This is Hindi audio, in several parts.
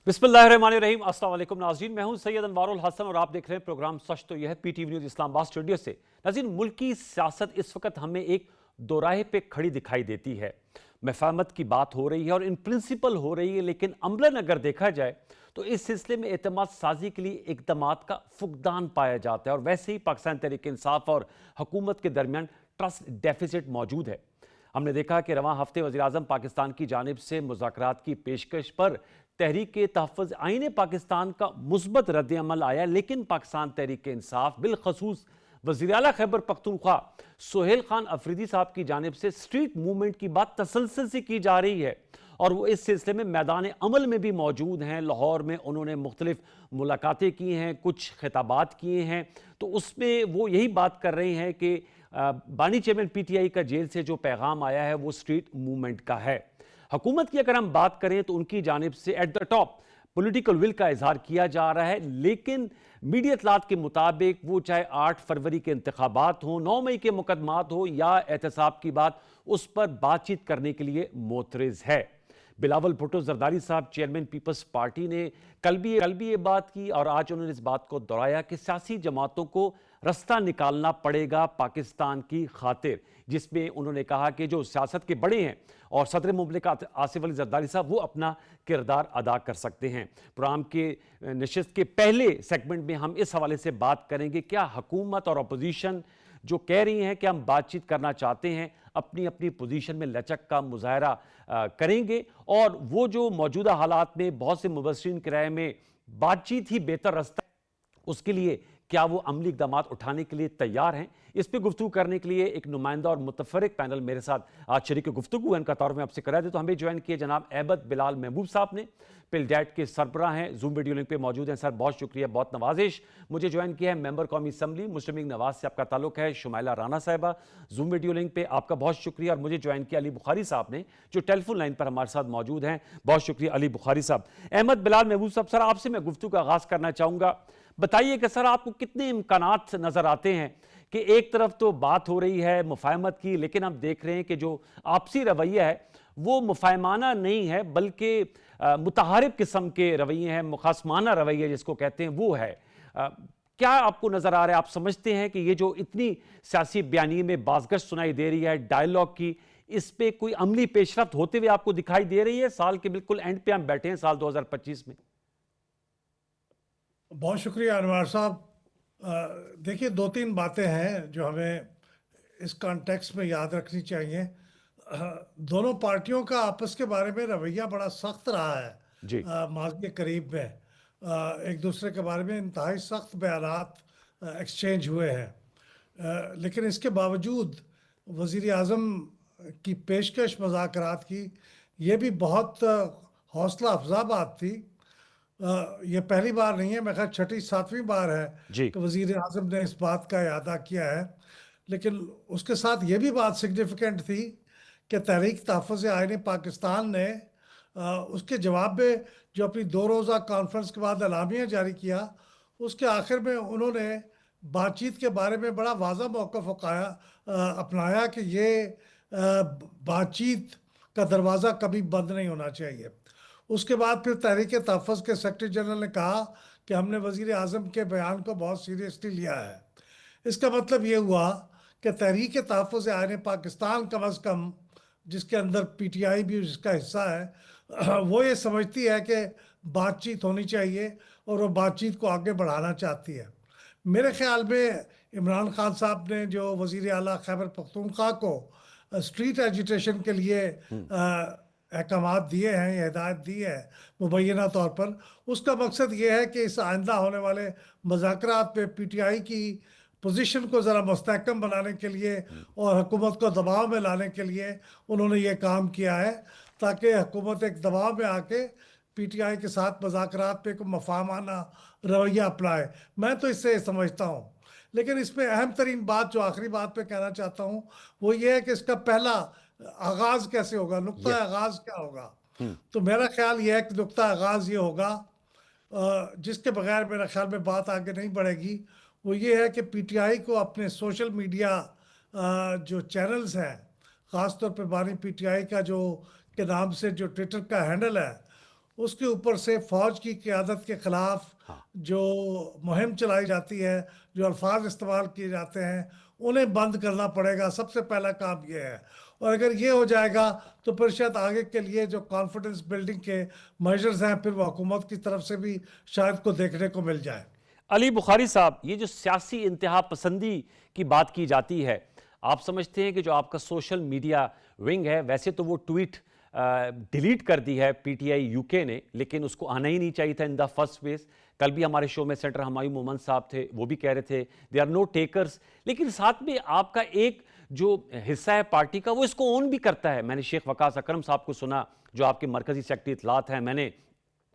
बिस्मिल्लाहिर्रहमानिर्रहीम। अस्सलाम वालेकुम नाज़रीन, मैं हूं सैयद अनवारुल हसन और आप देख रहे हैं प्रोग्राम सच तो यह है पीटीवी न्यूज़ इस्लामाबाद स्टूडियो से। नाज़रीन, मुल्क की सियासत इस वक्त हमें एक दोराहे पे खड़ी दिखाई देती है। मफाहमत की बात हो रही है और इन प्रिंसिपल हो रही है, लेकिन अमलन अगर देखा जाए तो इस सिलसिले में एतमाद साजी के लिए इकदामात का फुकदान पाया जाता है और वैसे ही पाकिस्तान तहरीक इंसाफ और हुकूमत के दरमियान ट्रस्ट डेफिसिट मौजूद है। हमने देखा कि रवां हफ्ते वज़ीर-ए-आज़म पाकिस्तान की जानिब से मुज़ाकरात की पेशकश पर तहरीक तहफ़्फ़ुज़ आईन पाकिस्तान का मुस्बत रद्द-ए-अमल आया, लेकिन पाकिस्तान तहरीक इंसाफ बिलखसूस वज़ीर आला खैबर पख्तूनख्वा सोहेल खान अफरीदी साहब की जानिब से स्ट्रीट मूवमेंट की बात तसलसल से की जा रही है और वो इस सिलसिले में मैदान अमल में भी मौजूद हैं। लाहौर में उन्होंने मुख्तलिफ मुलाकातें की हैं, कुछ खिताबात किए हैं, तो उसमें वो यही बात कर रहे हैं कि बानी चेयरमैन पीटीआई का जेल से जो पैगाम आया है वो स्ट्रीट मूवमेंट का है। हुकूमत की अगर हम बात करें तो उनकी जानिब से at the top political will का इजहार किया जा रहा है, लेकिन मीडिया इतलात के मुताबिक वो चाहे 8 फरवरी के इंतखाबात हो, 9 मई के मुकदमात हो या एहतसाब की बात, उस पर बातचीत करने के लिए मोतरज है। बिलावल भुट्टो जरदारी साहब चेयरमैन पीपल्स पार्टी ने कल भी ये बात की और आज उन्होंने इस बात को दोहराया कि सियासी जमातों को रास्ता निकालना पड़ेगा पाकिस्तान की खातिर, जिसमें उन्होंने कहा कि जो सियासत के बड़े हैं और सदर मुमलिकत आसिफ अली जरदारी साहब वो अपना किरदार अदा कर सकते हैं। प्रोग्राम के नशिस्त के पहले सेगमेंट में हम इस हवाले से बात करेंगे, क्या हुकूमत और अपोजिशन जो कह रही हैं कि हम बातचीत करना चाहते हैं, अपनी अपनी पोजीशन में लचक का मुजाहरा करेंगे और वो जो मौजूदा हालात में बहुत से मुबस्सिरीन की राय में बातचीत ही बेहतर रास्ता है, उसके लिए क्या वो अमली इक़दाम उठाने के लिए तैयार हैं? इस पर गुफ्तगू करने के लिए एक नुमाइंदा और मुतफरिक पैनल मेरे साथ आज शरीक गुफ्तगू है। इनका तौर में आपसे करा दे तो हमें ज्वाइन किए जनाब अहमद बिलाल महबूब साहब ने, पिलडैट के सरबराह हैं, जूम वीडियो लिंक पे मौजूद हैं। सर बहुत शुक्रिया, बहुत नवाजिश। मुझे ज्वाइन किया है मेंबर कौमी असम्बली मुस्लिम लीग नवाज से आपका ताल्लुक है, शुमाइला राना साहिबा, जूम वीडियो लिंक पे आपका बहुत शुक्रिया। और मुझे ज्वाइन किया अली बुखारी साहब ने, जो टेलीफोन लाइन पर हमारे साथ मौजूद हैं, बहुत शुक्रिया अली बुखारी साहब। अहमद बिलाल महबूब साहब, सर आपसे मैं गुफ्तगू का आगाज करना चाहूँगा। बताइए कि सर आपको कितने इम्कानात नजर आते हैं कि एक तरफ तो बात हो रही है मुफाहमत की, लेकिन हम देख रहे हैं कि जो आपसी रवैया है वो मुफाहमाना नहीं है, बल्कि मुतहारिब किस्म के रवैये हैं, मुखासमाना रवैया जिसको कहते हैं वो है। क्या आपको नजर आ रहा है? आप समझते हैं कि ये जो इतनी सियासी बयानी में बाज़गश्त सुनाई दे रही है डायलॉग की, इस पे कोई अमली पेशरफ्त होते हुए आपको दिखाई दे रही है? साल के बिल्कुल एंड पे हम बैठे हैं, साल 2025 में। बहुत शुक्रिया अनवार साहब। देखिए, दो तीन बातें हैं जो हमें इस कॉन्टेक्स्ट में याद रखनी चाहिए। दोनों पार्टियों का आपस के बारे में रवैया बड़ा सख्त रहा है। जी। माज़ के करीब में एक दूसरे के बारे में इंतहाई सख्त बयानात एक्सचेंज हुए हैं। लेकिन इसके बावजूद वज़ीर आज़म की पेशकश मुज़ाकरात की, ये भी बहुत हौसला अफजा बात थी। ये पहली बार नहीं है, मेरे ख्याल छठी सातवीं बार है जी। कि वज़ीर आज़म ने इस बात का इरादा किया है। लेकिन उसके साथ ये भी बात सिग्निफिकेंट थी कि तहरीक तहफ़्फ़ुज़ आईन पाकिस्तान ने उसके जवाब में जो अपनी 2 रोज़ा कॉन्फ्रेंस के बाद एलामिया जारी किया, उसके आखिर में उन्होंने बातचीत के बारे में बड़ा वाज़ा मौक़िफ़ अपनाया कि ये बातचीत का दरवाज़ा कभी बंद नहीं होना चाहिए। उसके बाद फिर तहरीक तहफ़्फ़ुज़ के सेक्रेटरी जनरल ने कहा कि हमने वज़ीर आज़म के बयान को बहुत सीरियसली लिया है। इसका मतलब ये हुआ कि तहरीक तहफ़्फ़ुज़ आईन पाकिस्तान कम अज़ कम, जिसके अंदर पीटीआई भी उसका हिस्सा है, वो ये समझती है कि बातचीत होनी चाहिए और वो बातचीत को आगे बढ़ाना चाहती है। मेरे ख्याल में इमरान खान साहब ने जो वज़ीर आला खैबर पख्तूनख्वा को स्ट्रीट एजिटेशन के लिए अहकामात दिए हैं या हिदायत दी है मुबैना तौर पर, उसका मकसद ये है कि इस आइंदा होने वाले मज़ाकरात पे पीटीआई की पोजीशन को ज़रा मुस्तहकम बनाने के लिए और हुकूमत को दबाव में लाने के लिए उन्होंने ये काम किया है, ताकि हुकूमत एक दबाव में आके पीटीआई के साथ मज़ाकरात पे कोई मफाहमाना रवैया अपनाए। मैं तो इससे समझता हूँ। लेकिन इसमें अहम तरीन बात जो आखिरी बात पे कहना चाहता हूँ वो ये है कि इसका पहला आगाज़ कैसे होगा, नुक्ता यस। आगाज़ क्या होगा। तो मेरा ख्याल ये है कि नुक्ता आगाज़ ये होगा, जिसके बगैर मेरा ख्याल में बात आगे नहीं बढ़ेगी। वो ये है कि पीटीआई को अपने सोशल मीडिया जो चैनल्स हैं, ख़ास तौर पे बानी पीटीआई का जो के नाम से जो ट्विटर का हैंडल है, उसके ऊपर से फौज की क़यादत के खिलाफ हाँ। जो मुहिम चलाई जाती है, जो अल्फाज इस्तेमाल किए जाते हैं, उन्हें बंद करना पड़ेगा। सबसे पहला काम ये है। और अगर ये हो जाएगा तो फिर शायद आगे के लिए जो कॉन्फिडेंस बिल्डिंग के मेजर्स हैं, फिर वो हुकूमत की तरफ से भी शायद को देखने को मिल जाए। अली बुखारी साहब, ये जो सियासी इंतहा पसंदी की बात की जाती है, आप समझते हैं कि जो आपका सोशल मीडिया विंग है, वैसे तो वो ट्वीट डिलीट कर दी है पीटीआई यूके ने, लेकिन उसको आना ही नहीं चाहिए था इन द फर्स्ट प्लेस। कल भी हमारे शो में सेंटर हमायूं मोहम्मद साहब थे, वो भी कह रहे थे दे आर नो टेकर्स। लेकिन साथ में आपका एक जो हिस्सा है पार्टी का, वो इसको ओन भी करता है। मैंने शेख वकास अकरम साहब को सुना, जो आपके मरकजी सेक्रेटरी इतलात हैं, मैंने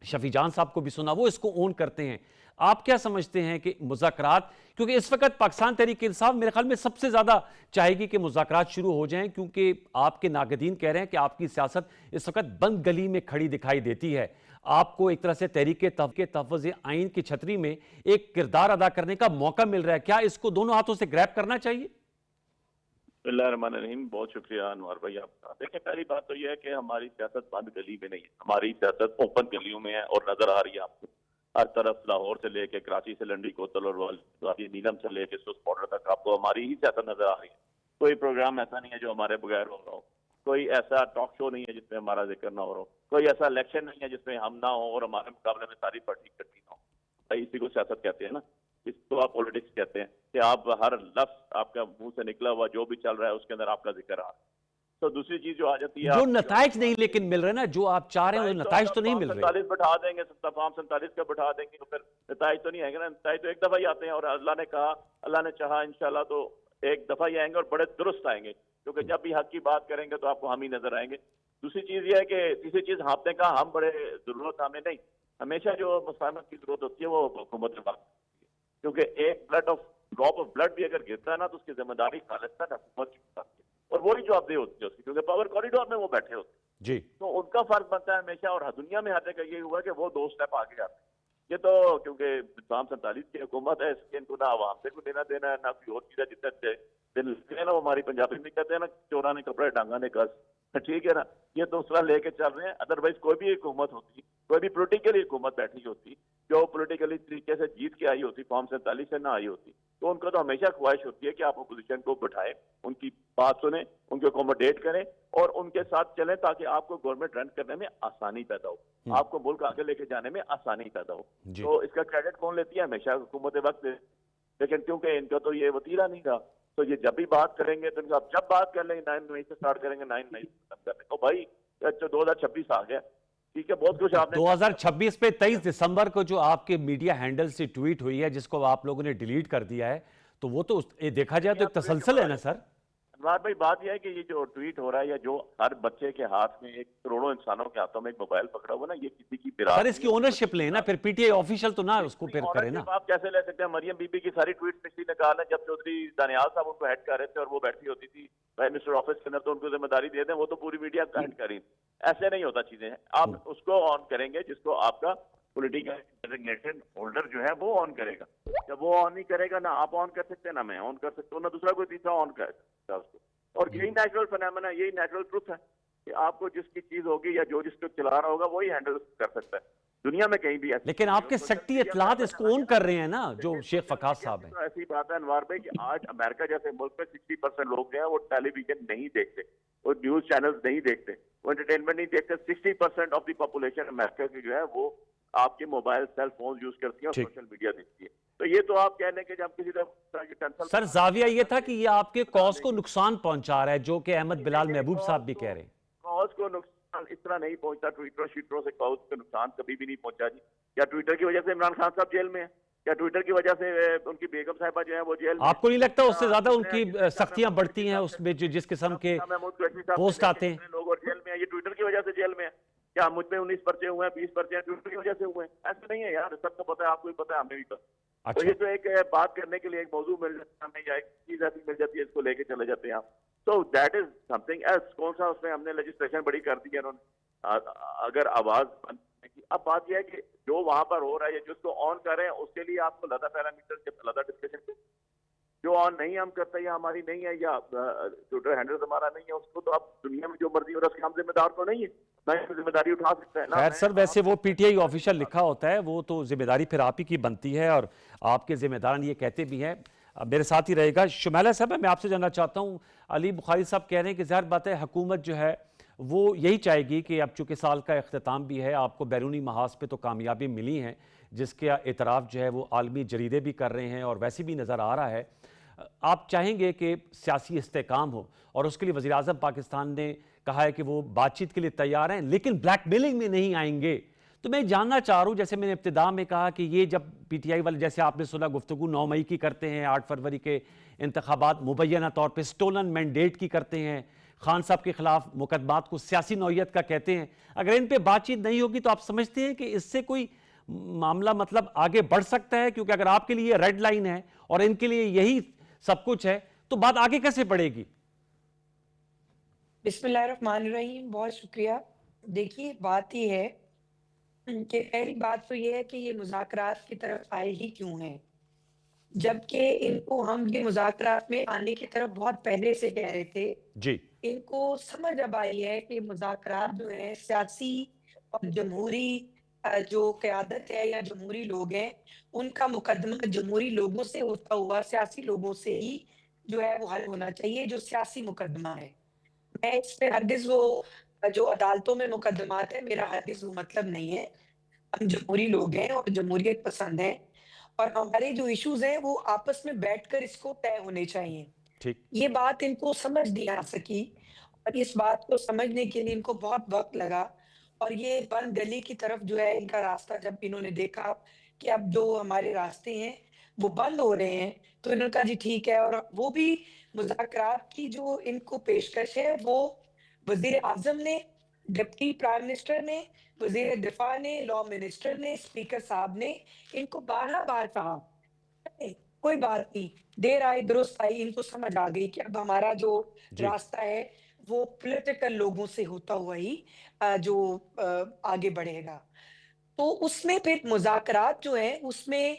शफी जान साहब को भी सुना, वो इसको ओन करते हैं। आप क्या समझते हैं कि मुज़ाकरात, क्योंकि इस वक्त पाकिस्तान तहरीक इंसाफ मेरे ख्याल में सबसे ज़्यादा चाहेगी कि मुज़ाकरात शुरू हो जाएं, क्योंकि आपके नाकदीन कह रहे हैं कि आपकी सियासत इस वक्त बंद गली में खड़ी दिखाई देती है। आपको एक तरह से तहरीक तहफ़्फ़ुज़ आइन की छतरी में एक किरदार अदा करने का मौका मिल रहा है। क्या इसको दोनों हाथों से ग्रैब करना चाहिए? बिस्मिल्लाहिर्रहमानिर्रहीम। बहुत शुक्रिया अनवर भाई आपका। देखिए, पहली बात तो यह है कि हमारी सियासत बंद गली में नहीं है, हमारी सियासत ओपन गलियों में है और नजर आ रही है आपको। हर तरफ लाहौर से लेके कराची से लंडी कोतल और वादी नीलम से लेके सुस्त बॉर्डर तक आपको हमारी ही सियासत नजर आ रही है। कोई प्रोग्राम ऐसा नहीं है जो हमारे बगैर हो रहा हो, कोई ऐसा टॉक शो नहीं है जिसमें हमारा जिक्र ना हो रहा हो, कोई ऐसा इलेक्शन नहीं है जिसमें हम ना हो और हमारे मुकाबले में सारी पार्टी इकट्ठी ना हो। भाई इसी को सियासत कहते हैं ना, इसको आप पॉलिटिक्स कहते हैं कि आप हर लफ्ज आपका मुंह से निकला हुआ जो भी चल रहा है उसके अंदर आपका जिक्र आ रहा है। तो दूसरी चीज जो आ जाती है जो आप नताइज नहीं लेकिन मिल रहे ना, जो आप चाह रहे हैं वो नताइज तो नहीं फॉर्म मिल रहे। 47 बैठा देंगे, फॉर्म 47 का बैठा देंगे तो फिर नताइज तो नहीं आएंगे ना। नताइज तो एक दफा ही आते हैं और अल्लाह ने कहा, अल्लाह ने चाहा इंशाल्लाह तो एक दफा ही आएंगे और बड़े दुरुस्त आएंगे, क्योंकि जब भी हक की बात करेंगे तो आपको हम ही नजर आएंगे। दूसरी चीज ये है कि तीसरी चीज हाँपने का हम बड़े जरूरत हमें नहीं, हमेशा जो मुसलमान की जरूरत होती है वो हुकूमत के वक्त, क्योंकि एक ड्रॉप ऑफ ब्लड भी अगर गिरता है ना तो उसकी जिम्मेदारी खालिस्तान हुकूमत की होती है और वही जवाबदे होती है उसकी, क्योंकि पावर कॉरिडोर में वो बैठे होते हैं। जी। तो उनका फर्ज बनता है हमेशा, और दुनिया में हर जगह ये हुआ है कि वो 2 स्टेप आगे आते हैं। ये तो क्योंकि फॉर्म 47 की हुकूमत है, इसके इनको ना आवाम से कोई लेना देना है ना कोई और चीज है। जितने दिन लगते हैं ना, वो हमारी पंजाबी में कहते हैं ना, चोरा ने कपड़े डांगा ने कस, ठीक है ना। ये दूसरा लेके चल रहे हैं। अदरवाइज कोई भी हुकूमत होती, कोई भी पोलिटिकली हुकूमत बैठी होती जो पोलिटिकली तरीके से जीत के आई होती, फॉर्म 47 से ना आई होती, तो उनका तो हमेशा ख्वाहिश होती है कि आप अपोजिशन को बिठाएं, उनकी बात सुने, उनको अकोमोडेट करें और उनके साथ चलें, ताकि आपको गवर्नमेंट रन करने में आसानी पैदा हो, आपको मुल्क आगे लेके जाने में आसानी पैदा हो। तो इसका क्रेडिट कौन लेती है? हमेशा हुकूमत वक्त। लेकिन क्योंकि इनका तो ये वतीरा नहीं था, तो ये जब भी बात करेंगे तो आप जब बात कर लेंगे 9 मई से स्टार्ट करेंगे, 9 मई से खत्म करेंगे। तो भाई 2026 आ गया, ठीक है, बहुत कुछ आपने 2026 पे 23 दिसंबर को जो आपके मीडिया हैंडल से ट्वीट हुई है, जिसको आप लोगों ने डिलीट कर दिया है, तो वो तो ये देखा जाए तो एक तसलसल है ना सर। अनवार भाई, बात यह है कि ये जो ट्वीट हो रहा है या जो हर बच्चे के हाथ में, एक करोड़ों इंसानों के हाथों में एक मोबाइल पकड़ा हुआ ना, ये किसी की सर इसकी ओनरशिप लें ना, फिर पीटीआई ऑफिशियल तो ना उसको फिर करे ना। आप कैसे ले सकते हैं? मरियम बीबी की सारी ट्वीट पिछली निकाल है, जब चौधरी दानियाल साहब उनको हेड कर रहे थे और वो बैठी होती थी प्राइम मिनिस्टर ऑफिस के अंदर, तो उनको जिम्मेदारी दे दें, वो तो पूरी मीडिया हेड करी। ऐसे नहीं होता चीजें। आप उसको ऑन करेंगे जिसको आपका पॉलिटिकल डेजिग्नेशन होल्डर जो है वो ऑन करेगा। जब वो ऑन नहीं करेगा, ना आप ऑन कर सकते, ना मैं ऑन कर सकता हूँ, ना दूसरा कोई तीसरा ऑन कर सकता उसको। और यही नेचुरल फिनोमेना, यही नेचुरल ट्रुथ है कि आपको जिसकी चीज होगी या जो जिसको चला रहा होगा वही हैंडल कर सकता है। दुनिया में कहीं भी ऐसी, लेकिन आपके सेक्रेटरी इत्तलात इसको ओन कर रहे हैं ना, जो शेख फकास साहब हैं। तो ऐसी बात है अनवार भाई कि आज अमेरिका जैसे मुल्क में 60% लोग जो है वो टेलीविजन नहीं देखते, वो न्यूज चैनल्स नहीं देखते, वो एंटरटेनमेंट नहीं देखते। 60% ऑफ द पॉपुलेशन अमेरिका की जो है वो आपके मोबाइल सेल फोन यूज करती है और सोशल मीडिया देखती है। तो ये तो आप कहने के जब किसी तरह सर जाविया ये था कि ये आपके कॉज को नुकसान पहुंचा रहा है, जो कि अहमद बिलाल महबूब साहब भी कह रहे हैं। कॉज को नुकसान इस तरह नहीं पहुंचता, ट्विटर शीटरों से कॉज को नुकसान कभी भी नहीं पहुंचा जी। क्या ट्विटर की वजह से इमरान खान साहब जेल में है? क्या ट्विटर की वजह से उनकी बेगम साहिबा जो है वो जेल में? आपको नहीं लगता उससे ज्यादा उनकी सख्तियां बढ़ती हैं उसमें, जो जिस किस्म के पोस्ट आते हैं? लोग और जेल में है, ये ट्विटर की वजह से जेल में है। क्या मुझ पे 19 पर्चे हुए हैं, 20 पर्चे हैं, ट्विटर की वजह से हुए हैं? ऐसा नहीं है यार, सबको पता है, आपको भी पता है, हमें भी पता। तो ये तो एक बात करने के लिए एक मौजू मिल जाता है हमें, या एक चीज ऐसी मिल जाती है, इसको लेके चले जाते हैं आप। तो दैट इज समथिंग एल्स। कौन सा उसमें हमने लेजिस्लेशन बड़ी कर दी है उन्होंने, अगर आवाज बनने की। अब बात यह है कि जो वहां पर हो रहा है, जिसको ऑन कर रहे हैं, उसके लिए आपको अलग पैरामीटर, अलग डिस्कशन। जो ऑन नहीं हम करते या हमारी नहीं है या ट्विटर हैंडल हमारा नहीं है, उसको तो आप दुनिया में जो मर्जी हो रहा है उसके हम जिम्मेदार तो नहीं है। ना ही जिम्मेदारी उठा सकता है ना। खैर मैं सर, वैसे आप- वो पीटीआई ऑफिशियल लिखा होता है, वो तो जिम्मेदारी फिर आप ही की बनती है और आपके जिम्मेदारान ये कहते भी हैं। अब मेरे साथ ही रहेगा शुमैला साहब। मैं आपसे जानना चाहता हूँ, अली बुखारी साहब कह रहे हैं कि ज़ाहिर बात है हुकूमत जो है वो यही चाहेगी कि अब चूंकि साल का अख्ताम भी है, आपको बैरूनी महाज पे तो कामयाबी मिली है जिसके एतराफ़ जो है वो आलमी जरीदे भी कर रहे हैं और वैसे भी नज़र आ रहा है। आप चाहेंगे कि सियासी इस्तेकाम हो और उसके लिए वज़ीर आज़म पाकिस्तान ने कहा है कि वो बातचीत के लिए तैयार हैं लेकिन ब्लैकमेलिंग में नहीं आएंगे। तो मैं जानना चाह रहा हूँ, जैसे मैंने इब्तिदा में कहा कि ये जब पीटीआई वाले, जैसे आपने सुना, गुफ्तगू 9 मई की करते हैं, 8 फरवरी के इंतखाबात मुबैना तौर पर स्टोलन मैंडेट की करते हैं, खान साहब के खिलाफ मुकदमात को सियासी नौयत का कहते हैं, अगर इन पर बातचीत नहीं होगी तो आप समझते हैं कि इससे कोई मामला मतलब आगे बढ़ सकता है? क्योंकि अगर आपके लिए रेड लाइन है और इनके लिए यही सब कुछ है तो बात आगे कैसे बढ़ेगी? बिस्मिल्लाहिर्रहमानिर्रहीम, बहुत शुक्रिया। देखिए, बात ये है कि पहली बात तो ये है कि ये मुज़ाकरात की तरफ आए ही क्यों हैं? जबकि इनको हम ये मुज़ाकरात में आने की तरफ बहुत पहले से कह रहे थे। जी। इनको समझ अब आई है कि मुज़ाकरात जो हैं सियासी और जमहूरी जो क़यादत है या जमहूरी लोग हैं, उनका मुकदमा जमहूरी लोगों से होता हुआ सियासी लोगों से ही जो है वो हल होना चाहिए, जो सियासी मुकदमा है। मैं इस पे हरगिज़ वो जो अदालतों में मुकदमात है, मेरा हरगिज़ वो मतलब नहीं है। हम जमहूरी लोग हैं और जमहूरियत पसंद हैं और हमारे जो इश्यूज़ हैं, वो आपस में बैठकर इसको तय होने चाहिए। ठीक। ये बात इनको समझ नहीं आ सकी और इस बात को समझने के लिए इनको बहुत वक़्त लगा और ये बंद गली की तरफ जो है इनका रास्ता जब इन्होंने देखा कि अब जो हमारे रास्ते हैं, वो बंद हो रहे हैं, तो इन्होंने कहा जी ठीक है। और वो भी मुज़ाकरात की जो इनको पेशकश है, वो वज़ीर-ए-आज़म ने, डिप्टी प्राइम मिनिस्टर ने, वज़ीर दिफ़ा ने, लॉ मिनिस्टर ने, स्पीकर साहब ने इनको बारहा-बार कहा, नहीं, कोई बात नहीं, देर आए दुरुस्त आई। इनको समझ आ गई कि अब हमारा जो जी। रास्ता है, वो पॉलिटिकल लोगों से होता हुआ ही जो आगे बढ़ेगा। तो उसमें फिर मुज़ाकरात जो है, उसमें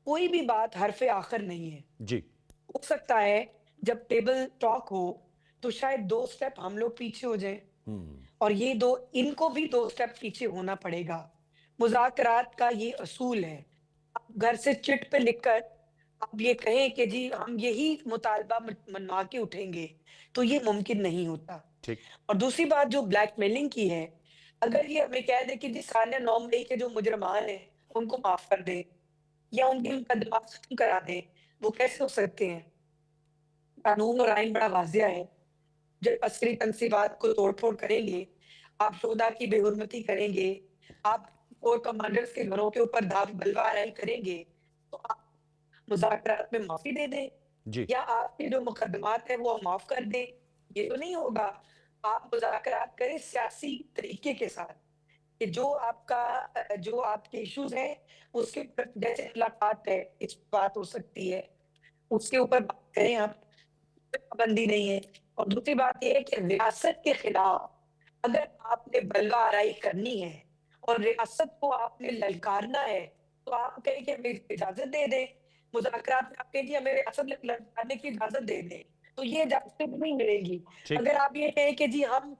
कोई भी बात हरफ़े आखिर नहीं है। जी। हो सकता है जब टेबल टॉक हो, तो शायद 2 स्टेप हम लोग पीछे हो जाएँ हम्म। और ये 2 इनको भी 2 स्टेप पीछे होना पड़ेगा। मुज़ाकरात का ये असूल है। आप घर से चिट पे लिखकर आप ये कहें कि जी हम यही मुतालबा मनवा के उठेंगे, तो ये मुमकिन नहीं होता। ठीक। और दूसरी बात जो ब्लैकमेलिंग की है, अगर ये हमें कह दें कि जी सानिया 9 मई के जो मुजरिमान हैं, उनको माफ़ कर दें या उनके मुकदमात खत्म करा दें, वो कैसे हो सकते हैं? कानून और आइन बड़ा वाज़िया है। जब अस्करी तनसीबात को तोड़-फोड़ करेंगे, आप शोधा की बेहुरमती करेंगे, आप कोर कमांडर्स के घरों के ऊपर बलवा आराई करेंगे, तो आप मुज़ाकरात में माफ़ी दे दें जी। या आपके जो मुकदमात हैं वो माफ़ कर दें। ये तो नहीं होगा। आप मुज़ाकरात करें सियासी तरीके के साथ कि जो आपका जो आपके इश्यूज़ हैं, उसके ऊपर जैसे मुलाकात है, इस बात हो सकती है, उसके ऊपर बात करें आप, कोई पाबंदी नहीं है। और दूसरी बात ये है कि रियासत के खिलाफ अगर आपने बलवा आराई करनी है और रियासत को आपने ललकारना है, तो आप कहें कि हमें इजाज़त दे दें। मुज़ाकरात में आप कहें कि हमें रियासत ललकारने की इजाज़त दे दें, तो ये इजाज़त नहीं मिलेगी। ठीक। अगर आप ये कहें कि जी हम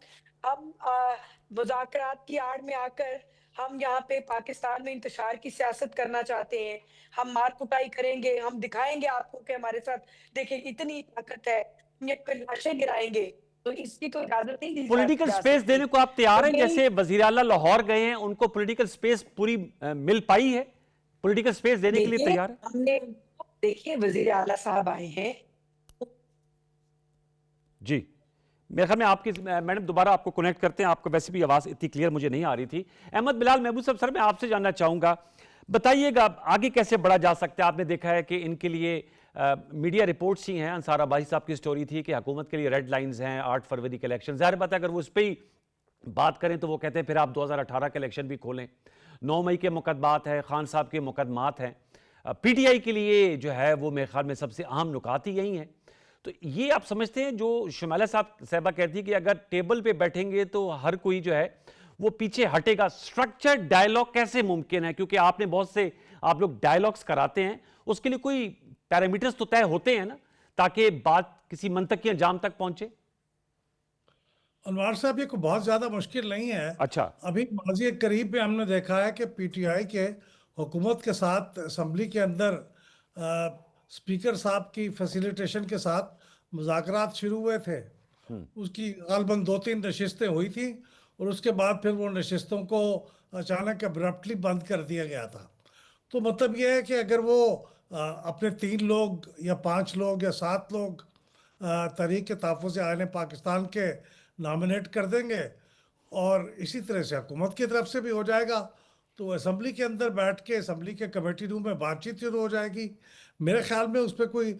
मुज़ाकरात की आड़ में आकर हम यहाँ पे पाकिस्तान में इंतशार की सियासत करना चाहते हैं, हम मार-कुटाई करेंगे, हम दिखाएँगे आपको कि हमारे साथ देखिए इतनी ताकत है, ये फिर लाशें गिराएँगे, तो इसकी तो इजाज़त नहीं दी पॉलिटिकल जा स्पेस सकती। देने को आप तैयार तो हैं? यही जैसे वजीर आला लाहौर गए हैं, उनको पॉलिटिकल स्पेस पूरी मिल पाई है? पॉलिटिकल स्पेस देने के लिए देखिए, तैयार है? हमने देखिए वज़ीर आला साहब आए हैं। जी। मेरे ख्याल में आपकी मैडम दोबारा आपको कनेक्ट करते हैं, आपको वैसे भी आवाज़ इतनी क्लियर मुझे नहीं आ रही थी। अहमद बिलाल महबूब साहब, सर मैं आपसे जानना चाहूँगा, बताइएगा आगे कैसे बढ़ा जा सकता है? आपने देखा है कि इनके लिए मीडिया रिपोर्ट्स ही हैं, अंसार अब्बासी साहब की स्टोरी थी कि हुकूमत के लिए रेड लाइन्स हैं 8 फरवरी के इलेक्शन। ज़ाहिर बात है अगर वो उस पर ही बात करें तो वो कहते हैं फिर आप 2018 के इलेक्शन भी खोलें। 9 मई के मुकदमात हैं, खान साहब के मुकदमात हैं। पीटीआई के लिए जो है वो मेरे ख्याल में सबसे अहम नुकात ही यही हैं। तो ये आप समझते हैं जो शुमैला साहबा कहती है कि अगर टेबल पे बैठेंगे तो हर कोई जो है वो पीछे हटेगा, स्ट्रक्चर डायलॉग कैसे मुमकिन है? क्योंकि आपने बहुत से आप लोग डायलॉग्स कराते हैं, उसके लिए कोई पैरामीटर्स तो तय होते हैं ना, ताकि बात किसी मंतकी अंजाम तक पहुंचे। अनवार साहब, ये कोई बहुत ज्यादा मुश्किल नहीं है। अच्छा। अभी माजी करीब में हमने देखा है कि पीटीआई के हुकूमत के साथ असेंबली के अंदर स्पीकर साहब की फैसिलिटेशन के साथ मुज़ाकरात शुरू हुए थे। उसकी गालबन 2-3 नशिस्तें हुई थी और उसके बाद फिर वो नशिस्तों को अचानक अब्रप्टली बंद कर दिया गया था। तो मतलब ये है कि अगर वो अपने 3 लोग या 5 लोग या 7 लोग तहरीक तहफ़्फ़ुज़ आइन पाकिस्तान के नॉमिनेट कर देंगे और इसी तरह से हुकूमत की तरफ से भी हो जाएगा, तो असेंबली के अंदर बैठ के असेंबली के कमेटी रूम में बातचीत शुरू हो जाएगी। मेरे ख्याल में उस पर कोई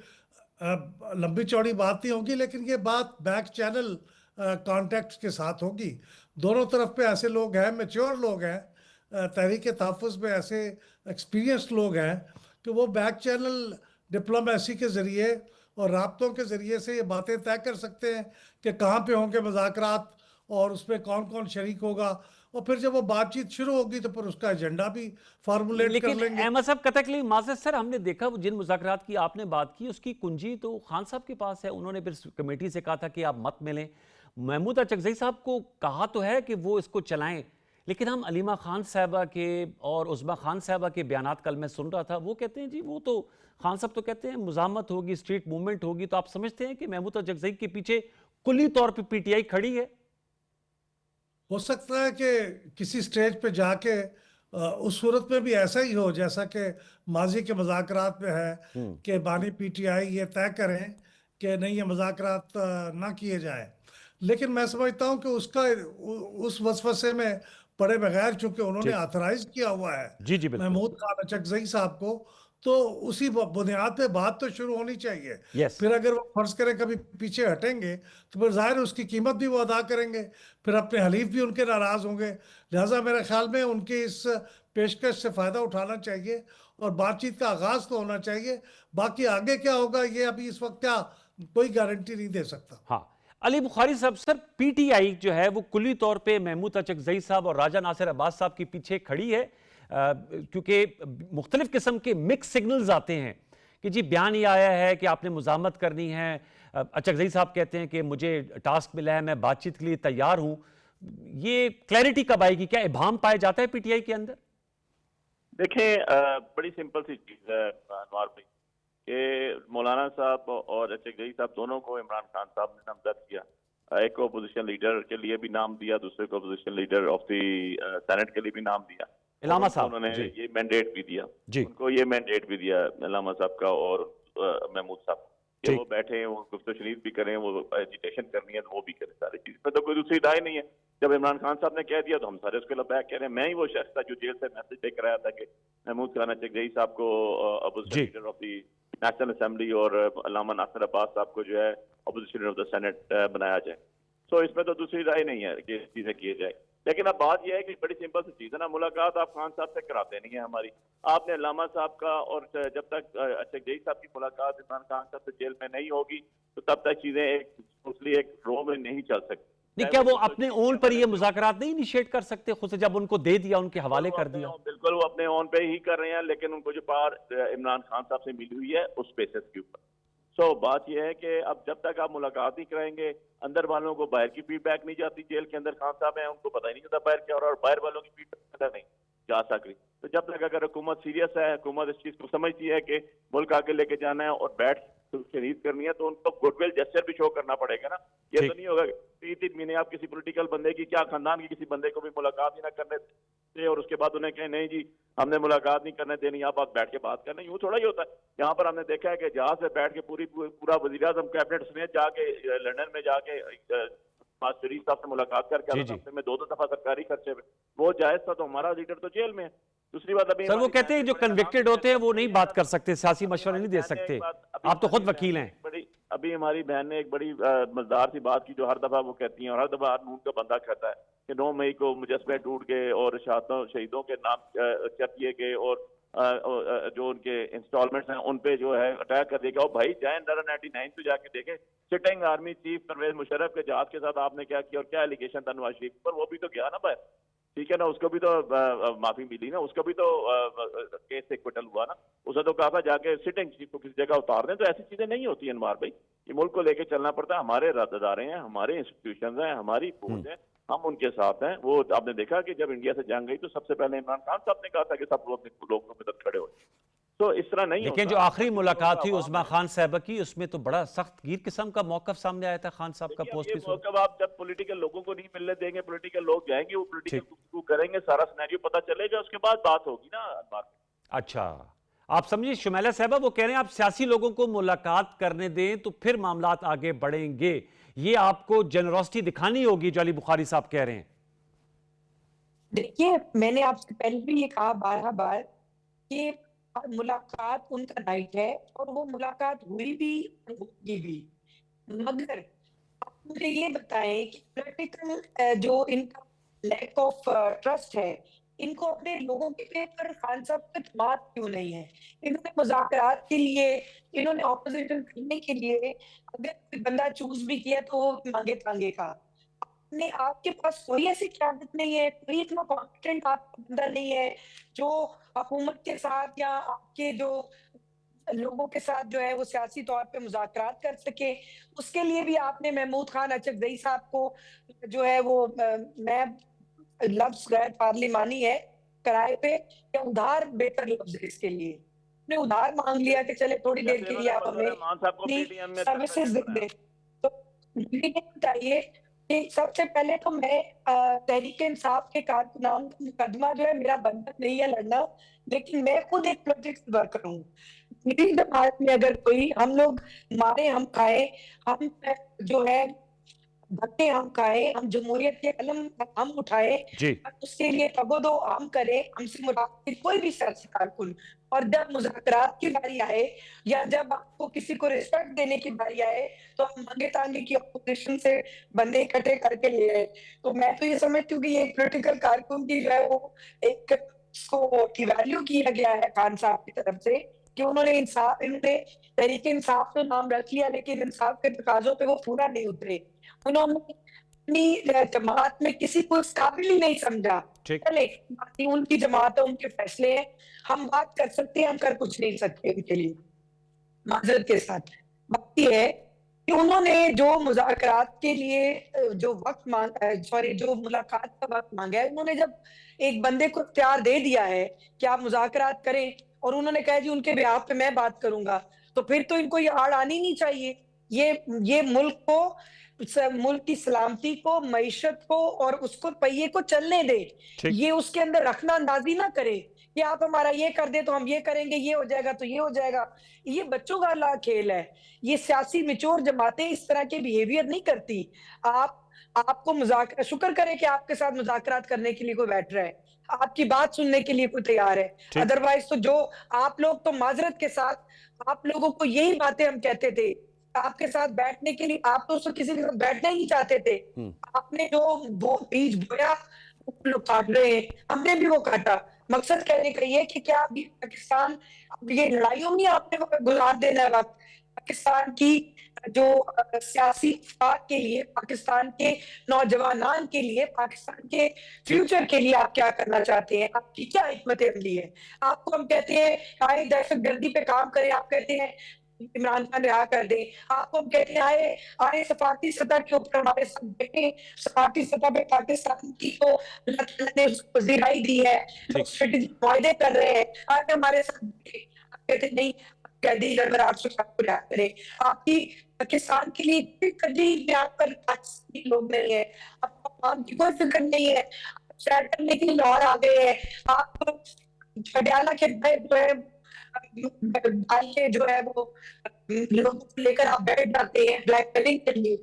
लंबी चौड़ी बात नहीं होगी, लेकिन ये बात बैक चैनल कॉन्टेक्ट के साथ होगी। दोनों तरफ पे ऐसे लोग हैं, मेच्योर लोग हैं, तहरीक तहफ़्फ़ुज़ में ऐसे एक्सपीरियंस्ड लोग हैं कि वो बैक चैनल डिप्लोमेसी के ज़रिए और राब्तों के ज़रिए से ये बातें तय कर सकते हैं कि कहाँ पे होंगे मुज़ाकरात और उसमें कौन कौन शरीक होगा, और फिर जब वो बातचीत शुरू होगी तो फिर उसका एजेंडा भी फार्मूलेट कर लेकिन लेंगे। अहमद साहब कतकली माज़रत सर, हमने देखा वो जिन मुज़ाकरात की आपने बात की उसकी कुंजी तो खान साहब के पास है। उन्होंने फिर कमेटी से कहा था कि आप मत मिलें। महमूद अचकज़ई साहब को कहा तो है कि वो इसको चलाएं, लेकिन हम अलीमा खान साहबा के और उस्मा खान साहबा के बयानात कल मैं सुन रहा था, वो कहते हैं जी वो तो खान साहब तो कहते हैं मुज़ाहमत होगी, स्ट्रीट मूवमेंट होगी। तो आप समझते हैं कि महमूद अचकज़ई के पीछे कुल्ली तौर पर पीटीआई खड़ी है? हो सकता है कि किसी स्टेज पे जाके उस सूरत में भी ऐसा ही हो जैसा कि माजी के मुज़ाकरात में है कि बानी पीटीआई ये तय करें कि नहीं, ये मुज़ाकरात ना किए जाए। लेकिन मैं समझता हूँ कि उस वसवसे में पड़े बगैर, चूंकि उन्होंने ठीक। ऑथराइज किया हुआ है जी जी बिल्कुल। महमूद खान अचकजई साहब को, तो उसी बुनियाद पे बात तो शुरू होनी चाहिए। यस। फिर अगर वो फर्ज करें कभी पीछे हटेंगे तो फिर जाहिर है उसकी कीमत भी वो अदा करेंगे, फिर अपने हलीफ भी उनके नाराज होंगे। लिहाजा मेरे ख्याल में उनकी इस पेशकश से फायदा उठाना चाहिए और बातचीत का आगाज तो होना चाहिए। बाकी आगे क्या होगा ये अभी इस वक्त क्या कोई गारंटी नहीं दे सकता। हाँ, अली बुखारी साहब, सर पीटीआई जो है वो कुल्ली तौर पे महमूद अचकजई साहब और राजा नासिर अब्बास साहब के पीछे खड़ी है, क्योंकि मुख्तलिफ किस्म के मिक्स सिग्नल्स आते हैं कि जी बयान ये आया है कि आपने मुजामत करनी है। अचकजई साहब कहते हैं कि मुझे टास्क मिला है, मैं बातचीत के लिए तैयार हूं। ये क्लैरिटी कब आएगी? क्या इबाम पाया जाता है पीटीआई के अंदर? देखें, बड़ी सिंपल सी चीज है अनवार भाई, कि मौलाना साहब और अचकजई साहब दोनों को इमरान खान साहब ने नामजद किया। एक को अपोजिशन लीडर के लिए भी नाम दिया, दूसरे को opposition leader of the senate के लिए भी नाम दिया। और इलामा उनको साहब उन्होंने जी। ये मैंडेट भी दिया। जी उनको ये मैंडेट भी दिया इलामा साहब का और महमूद साहब को, कि ठीक। वो बैठे, वो गुफ्तगू शरीफ भी करें, वो एजिटेशन करनी है तो वो भी करें। सारी चीज में तो कोई दूसरी राय नहीं है। जब इमरान खान साहब ने कह दिया तो हम सारे उसके लबैक कह रहे हैं। मैं ही वो शख्स था जो जेल से मैसेज लेकर आया था कि महमूद खान अचकजई साहब को अपोजिशन जी leader of the national assembly और अल्लामा नासिर अब्बास साहब को जो है opposition leader of the senate बनाया जाए। तो इसमें तो दूसरी राय नहीं है कि चीजें किए जाए। लेकिन अब बात यह है कि बड़ी सिंपल सी चीज है ना, मुलाकात आप खान साहब से कराते नहीं है हमारी। आपने अल्लामा साहब का, और जब तक अचकजई साहब की मुलाकात इमरान खान साहब से जेल में नहीं होगी तो तब तक चीजें एक रो में नहीं चल सकती। नहीं, चाहे क्या वो दूसरे अपने चीज़ ओन का पर ये मैनेज हो। मुज़ाकरात नहीं इनिशिएट कर सकते खुद से, जब उनको दे दिया, उनके हवाले कर दिया? बिल्कुल वो अपने ऑन पे ही कर रहे हैं, लेकिन उनको जो पावर इमरान खान साहब से मिली हुई है उस बेसिस के ऊपर। सो बात यह है कि अब जब तक आप मुलाकात नहीं कराएंगे, अंदर वालों को बाहर की फीडबैक नहीं जाती। जेल के अंदर खान साहब हैं, उनको पता ही नहीं चलता बाहर क्या हो रहा है, और बाहर वालों की फीडबैक अंदर नहीं जा सकती। तो जब तक अगर हुकूमत सीरियस है, हुकूमत इस चीज को समझती है कि मुल्क आगे लेके जाना है और बैठ शहीद करनी है, तो उनको गुडविल जेस्चर भी शो करना पड़ेगा ना। ये ठीक। तो नहीं होगा 3-3 महीने आप किसी पॉलिटिकल बंदे की, क्या खानदान की किसी बंदे को भी मुलाकात ही ना करने थे और उसके बाद उन्हें कहें नहीं जी हमने मुलाकात नहीं करने देनी, आप बैठ के बात करना। यूं थोड़ा ही होता है। यहाँ पर हमने देखा है कि जहाज से बैठ के पूरा वज़ीर-ए-आज़म कैबिनेट समेत जाके लंदन में जाके नवाज शरीफ साहब से मुलाकात करके जी जी। हफ्ते में 2-2 दफा सरकारी खर्चे में, वो जायज था। तो हमारा लीडर तो जेल में है। दूसरी बात, अभी सर वो हमारी कहते हैं बहन जो ने बड़े आराम कन्विक्टेड से होते हैं वो फैसला नहीं किया। बात कर सकते, सियासी अभी मशवरा हमारी नहीं दे बहन ने सकते। एक बात, आप तो खुद वकील हैं। अभी हमारी बहन ने एक बड़ी मजेदार सी बात की, जो हर दफा वो कहती हैं और हर दफा नून का बंदा कहता है कि 9 मई को मुजस्मे टूट गए और शहीदों के नाम चेक किए गए और जो उनके इंस्टॉलमेंट्स हैं उन पे जो है अटैक कर दिया। भाई जाए 99 पे जाके देखें, sitting army chief Pervez Musharraf के जहाज के साथ आपने क्या किया और क्या एलिगेशन था नवाज शरीफ पर, वो भी तो गया ना भाई। ठीक है ना, उसको भी तो माफी मिली ना, उसको भी तो केस से क्विटल हुआ ना। उसे तो कहा था जाके सिटिंग चीफ को किसी जगह उतार दें। तो ऐसी चीजें नहीं होती अनवार भाई। ये मुल्क को लेके चलना पड़ता है। हमारे अदारे हैं, हमारे इंस्टीट्यूशन हैं, हमारी फौज है, हम उनके साथ हैं। वो आपने देखा कि जब इंडिया से जंग गई तो सबसे पहले इमरान खान साहब ने कहा था कि सब लोग की मदद खड़े हो। तो इस तरह नहीं लेकिन होता। जो आखिरी मुलाकात थी आवाम उस्मा है। खान साहब की, उसमें तो बड़ा सख्त गिर किस्म का मौकफ सामने आया था खान साहब का देखिए, अब पोस्ट ये की सूरत। मौका आप जब पॉलिटिकल लोगों को नहीं मिलने देंगे, पॉलिटिकल लोग जाएंगे, वो पॉलिटिकल ठीक। गुफ्तगू करेंगे, सारा सिनेरियो पता चलेगा, उसके बाद बात होगी ना अनवर। अच्छा, आप समझिए शुमैला साहबा वो कह रहे हैं आप सियासी लोगों को मुलाकात करने दें तो फिर मामलात आगे बढ़ेंगे, ये आपको जेनरोसिटी दिखानी होगी जो अली बुखारी साहब कह रहे हैं। देखिए, मैंने आपसे पहले भी ये कहा बारहा बार कि मुलाकात उनका राइट है और वो मुलाकात हुई भी और होगी भी। मगर आप मुझे ये बताएं कि पॉलिटिकल जो इनका लैक ऑफ ट्रस्ट है, इनको अपने लोगों के पर खान साहब पे एतमाद क्यों नहीं है? इन्होंने मुज़ाकरात के लिए, इन्होंने ऑपोजिशन करने के लिए अगर कोई बंदा चूज़ भी किया तो वो मांगे-तांगे का। नहीं, आपके पास कोई ऐसी क़यादत नहीं है, कोई इतना कॉम्पिटेंट आपका बंदा नहीं है, जो हुकूमत के साथ या आपके जो लोगों के साथ जो है वो सियासी तौर पे मुज़ाकरात कर सके। उसके लिए भी आपने महमूद खान अचकज़ई साहब को जो है वो मैं लफ्ज़ गैर पार्लिमानी है, किराए पे या उधार बेहतर लफ्ज़ है इसके लिए। आपने उधार माँग लिया कि चले थोड़ी देर जैसे के लिए इन्होंने आप हमें फजल रहमान साहब को अपनी पीटीएम में सर्विसेज़ सेक्रेटरी दे बनाया। दें। तो मुझे ये बताइए कि सबसे पहले तो मैं तहरीक-ए-इंसाफ के कारकुनान का मुकदमा जो है मेरा बंधन नहीं है लड़ना, लेकिन मैं खुद एक पॉलिटिक्स वर्कर हूँ। मेरी जमात में अगर कोई हम लोग मारे हम खाए, हम जो है धक्के हम खाए, हम जमहूरियत के कलम हम उठाए, जी। उसके लिए तगो-दो हम करें, हमसे मुराद कोई भी सियासी कारकुन और जब मुज़ाकरात की बारी आए या जब आपको किसी को रिस्पेक्ट देने की बारी आए, तो हम मांगे-तांगे की अपोज़िशन से बंदे इकट्ठे करके ले आए। तो मैं तो ये समझती हूँ कि ये पॉलिटिकल कारकुन की जो है वो एक उसको डिवैल्यू किया गया है खान साहब की तरफ से कि इन्होंने तहरीक-ए-इंसाफ तो नाम रख लिया लेकिन इंसाफ के तकाज़ों पे वो पूरा नहीं उतरे। उन्होंने अपनी जमात में किसी को इस काबिल ही नहीं समझा। ठीक। चले, बाकी उनकी जमात है, उनके फैसले हैं। हम बात कर सकते हैं, हम कर कुछ नहीं सकते उनके लिए, माज़रत के साथ। बात ये है कि उन्होंने जो मुज़ाकरात के लिए जो वक़्त जो मुलाकात का वक़्त माँगा है, उन्होंने जब एक बंदे को इख्तियार दे दिया है कि आप मुज़ाकरात करें और उन्होंने कहा जी उनके बिहाफ़ पे मैं बात करूँगा, तो फिर तो इनको ये आड़ आनी नहीं चाहिए। ये मुल्क की सलामती को, मईशत को और उसको पहिए को चलने दे। ठीक। ये उसके अंदर रखना अंदाज़ी ना करे कि आप हमारा ये कर दें तो हम ये करेंगे, ये हो जाएगा तो ये हो जाएगा। ये बच्चों का खेल है। ये सियासी मैच्योर जमातें इस तरह के बिहेवियर नहीं करती। आपको शुक्र करें कि आपके साथ मुज़ाकरात करने के लिए कोई बैठ रहा है। आपकी बात सुनने के लिए कोई तैयार है। ठीक। अदरवाइज़ तो जो आप लोग तो माज़रत के साथ आप लोगों को यही बातें हम कहते थे। आपके साथ बैठने के लिए आप तो उससे किसी के साथ बैठना ही नहीं चाहते थे। आपने जो वो बीज बोया, वो लोग काट रहे हैं। हमने भी वो काटा। मकसद कहने का ये है कि क्या अभी पाकिस्तान अब ये लड़ाइयों में आपने गुजार देना है वक़्त। पाकिस्तान की जो सियासी इत्तेफाक के लिए, पाकिस्तान के नौजवानान के लिए, पाकिस्तान के फ्यूचर के लिए आप क्या करना चाहते हैं? आपकी क्या हिकमत अमली है? आपको हम कहते हैं आए दहशतगर्दी पे काम करें, आप कहते हैं इमरान खान रिहा कर दें। आपको हम कहते हैं आए सफारती सतह के ऊपर हमारे साथ बैठें। सफारती सतह पे पाकिस्तान की तो अल्लाह ताला ने उसको ज़िराई दी है। लोग ठीक। स्ट्रेटेजिक मुआहदे कर रहे हैं। आके हमारे साथ बैठें। आप कहते हैं नहीं, कैदी अगर आप सरकार को रिहा करें। आपकी पाकिस्तान के लिए कोई तरजीह में आप पर पाकिस्तानी लोग नहीं है। आपको अवाम की कोई फ़िक्र नहीं है। आप सैर करने के लिए लाहौर आ गए हैं। आप पटियाला के जो है भाई के जो है वो लोगों को लेकर आप बैठ जाते हैं ब्लैकमेलिंग के लिए।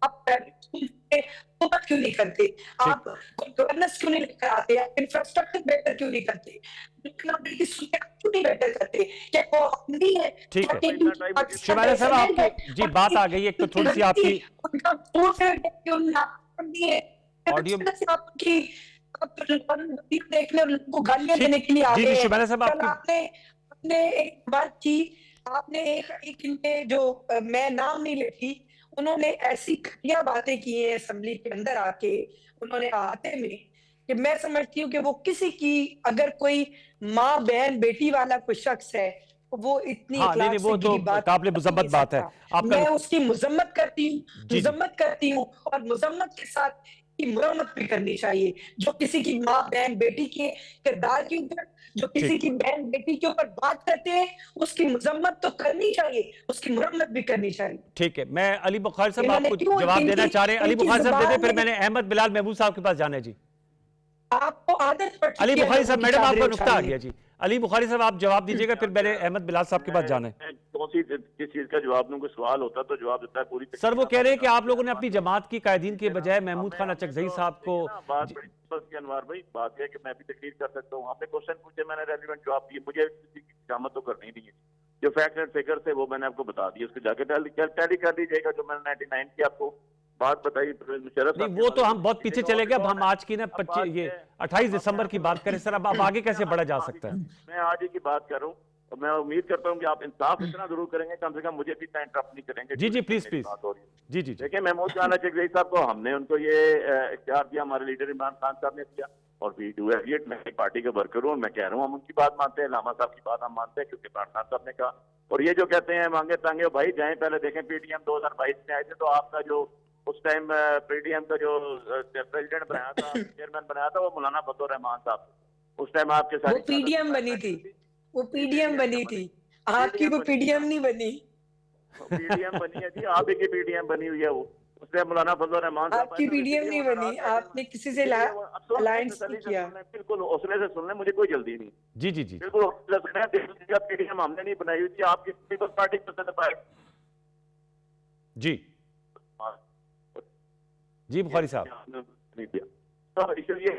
आप हुकूमत क्यों नहीं करते? आप गवर्नेंस क्यों नहीं लेकर आते? आप इंफ्रास्ट्रक्चर बेहतर क्यों नहीं करते? इकोनॉमिक सूरत क्यों नहीं बेहतर करते? क्या वो नहीं है? ठीक है। टाइम शुमैला साहब आपकी जी बात आ गई, एक तो थोड़ी सी आपकी उनका सोच है कि उन्होंने है ऑडियो आपकी देखने और लोगों को गालियां देने के लिए आ जी गए जी हैं। शुमैला साहब कल आपकी आपने एक बात की, आपने एक इनके जो मैं नाम नहीं लेती, उन्होंने ऐसी घटिया बातें की हैं असेंबली के अंदर आके, उन्होंने अहाते में कि मैं समझती हूँ कि वो किसी की अगर कोई माँ बहन बेटी वाला कोई शख्स है वो इतनी हाँ, नहीं, इखलाक नहीं, से वो तो गिरी बात काबिल कर ही मुज़म्मत नहीं बात है। सकता। आपका मैं उसकी मजम्मत करती हूँ, जी, जी। मजम्मत करती हूँ, और मजम्मत के साथ की मुरम्मत भी करनी चाहिए। जो किसी की माँ, बहन, बेटी के किरदार के ऊपर, जो किसी ठीक। की बहन, बेटी के ऊपर बात करते हैं, उसकी मजम्मत तो करनी चाहिए, उसकी मुरम्मत भी करनी चाहिए। ठीक है, मैं अली बुखारी साहब इन्होंने आपको क्यों जवाब देना चाह रहे हैं। अली इनकी बुखारी साहब दे दें, जुबान फिर में मैंने अहमद बिलाल महबूब साहब के पास जाना है जी। आपको आदत पड़ अली चुकी है बुखारी लोगों साहब, की मैडम चादरें आपका नुक्ता आ उछालने गया की। जी। अली बुखारी साहब आप जवाब दीजिएगा, फिर मैंने अहमद बिलाल साहब के पास जाना है। मैं कौन सी किस चीज का जवाब दूं? कोई सवाल होता तो जवाब देता है पूरी सर वो तकरीर कह रहे हैं कि आपने आप लोगों ने अपनी बात जमात की कायदीन के देखिए ना, बजाय महमूद हमें खान हमें अचकजई तो साहब को देखिए ना, बात जी, बड़ी बस की अनवार भाई, बात है कि मैं भी तकरीर कर सकता हूँ। आपने क्वेश्चन पूछे, मैंने रेलिवेंट जवाब दिए। मुझे किसी की शामत तो करनी नहीं है। जो फैक्ट एंड फिगर थे वो मैंने आपको बता दिए, उसको जाके टैली कर लीजिएगा। जो मैंने 99 की आपको बात बताई मुशर्रफ नहीं साहब के वो तो हवाले से, हम बहुत पीछे लीजिएगा, चले ऑन गए। अब रिकॉर्ड हम है। आज की ना अब बात ये ये है, 28 अब मैं दिसंबर की आपको बात करें सर। अब आगे कैसे बढ़ा जा सकता है? मैं आज ही की बात कर रहा हूँ, और मैं उम्मीद करता हूँ कि आप इंसाफ इतना जरूर करेंगे, कम से कम मुझे भी इतना इंटरप्ट नहीं करेंगे। जी जी, प्लीज मेरी प्लीज। बात हो रही है। जी जी जी। देखिए, महमूद खान अचकजई साहब को हमने उनको ये इख्तियार दिया, हमारे लीडर इमरान खान साहब ने दिया, और वी डू एट। मैं एक पार्टी का वर्कर हूँ, मैं कह रहा हूँ हम उनकी बात मानते हैं, लामा साहब की बात हम मानते हैं, क्योंकि इमरान खान साहब ने कहा। और ये जो कहते हैं मांगे तांगे, भाई जाए पहले देखें, पीटीएम 2022 में आए थे, तो आपका जो उस टाइम पीटीएम का जो प्रेसिडेंट बनाया था, चेयरमैन बनाया था, वो मौलाना फजल रहमान साहब। उस टाइम आपके वो सारी पीडीएम बनी थी, वो पीडीएम बनी थी, आपकी पीडीएम वो बनी पीडीएम ना, नहीं बनी। पीडीएम बनी है जी, आप ही की पीडीएम बनी हुई है वो। उसने मौलाना फजल रहमान साहब आए आपकी थे, पीडीएम इसीलिए नहीं वो बनी, नाराज थे। आपने किसी से इसीलिए वो, अब सुन लें, अलायंस नहीं तसल्ली से किया। सुन लें, बिल्कुल हौसले से सुन लें, मुझे कोई जल्दी नहीं। जी जी जी जी बिल्कुल हौसले से सुन लें, पीडीएम हमने नहीं बनाई हुई थी, आपकी पीपल्स पार्टी पसंद पाए। जी जी बुखारी साहब। नहीं दिया, तो इसलिए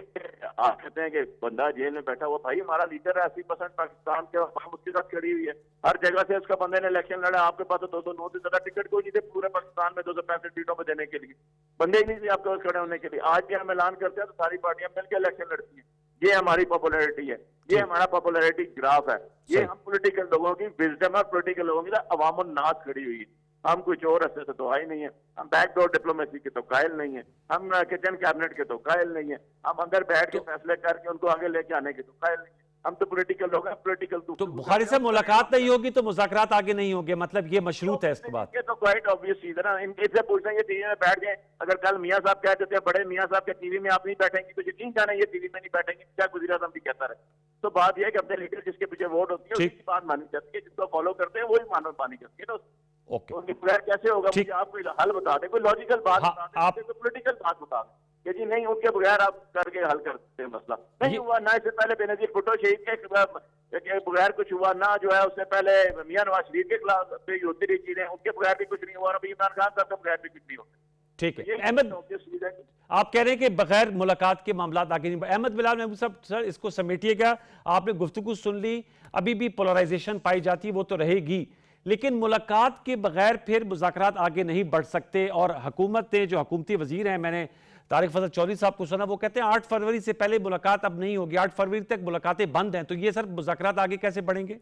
आप कहते हैं कि बंदा जेल में बैठा हुआ, भाई हमारा लीडर है 80% पाकिस्तान के, हम उसके साथ खड़ी हुई है। हर जगह से उसका बंदे ने इलेक्शन लड़ा, आपके पास तो 209 से ज्यादा टिकट कोई नहीं थे पूरे पाकिस्तान में 265 सीटों पर देने के लिए, बंदे ही नहीं थे आपके पास खड़े होने के लिए। आज भी हम ऐलान करते हैं तो सारी पार्टियां मिलकर इलेक्शन लड़ती हैं। ये हमारी पॉपुलैरिटी है, ये हमारा पॉपुलैरिटी ग्राफ है। ये सही। हम पॉलिटिकल लोगों की विजडम और पॉलिटिकल लोगों की अवाम नाज खड़ी हुई है। हम कुछ और रस्ते से तो आए नहीं है, हम बैकडोर डिप्लोमेसी के तो कायल नहीं है, हम किचन कैबिनेट के तो कायल नहीं है, हम अंदर बैठ के फैसले करके उनको आगे लेके आने के तो कायल नहीं है। हम तो पॉलिटिकल लोग हैं, पॉलिटिकल तो बुखारी साहब मुलाकात नहीं होगी तो मुज़ाकरात आगे नहीं होंगे, मतलब ये मशरूत है इसके बाद? ये तो क्वाइट ऑब्वियस चीज है ना। इनसे पूछते हैं, ये टीवी में बैठ गए, अगर कल मियां साहब कह देते हैं बड़े मियां साहब के टीवी में आप नहीं बैठेंगे, तो यकीन जाने ये टीवी में नहीं बैठेंगे, क्या वज़ीर आज़म भी कहता रहे। तो बात यह है कि अपने लीडर जिसके पीछे वोट होती है ठीक। उसकी बात मानी जाती है, जिसको फॉलो करते हैं वही मानी जाती है ना। ओके, उनके बगैर कैसे होगा? ठीक। मुझे आप कोई हल बता दें, कोई लॉजिकल बात हाँ, बता दें, आप कोई पॉलिटिकल बात बता दें कि जी नहीं, उनके बगैर आप करके हल कर सकते हैं मसला। नहीं हुआ ना, इससे पहले बेनजीर भुट्टो शहीद के बगैर कुछ हुआ ना, जो है उससे पहले मियां नवाज शरीफ के खिलाफ पे होती रही चीजें, उनके बगैर भी कुछ नहीं हुआ, और अभी इमरान खान साहब के बगैर भी कुछ नहीं होता। ठीक है। ये अहमद, obvious चीज है कि आप कह रहे हैं कि बगैर मुलाकात के मामला आगे नहीं बढ़े। अहमद बिलाल महबूब साहब, सर इसको समेटिएगा। आपने गुफ्तगू सुन ली, अभी भी पोलराइजेशन पाई जाती है, वो तो रहेगी, लेकिन मुलाकात के बगैर फिर मुज़ाकरात आगे नहीं बढ़ सकते। और हुकूमतें, जो हुकूमती वजीर हैं, मैंने तारिक फजल चौधरी साहब को सुना, वो कहते हैं 8 फरवरी से पहले मुलाकात अब नहीं होगी, 8 फरवरी तक मुलाकातें बंद हैं। तो ये सर मुज़ाकरात आगे कैसे बढ़ेंगे?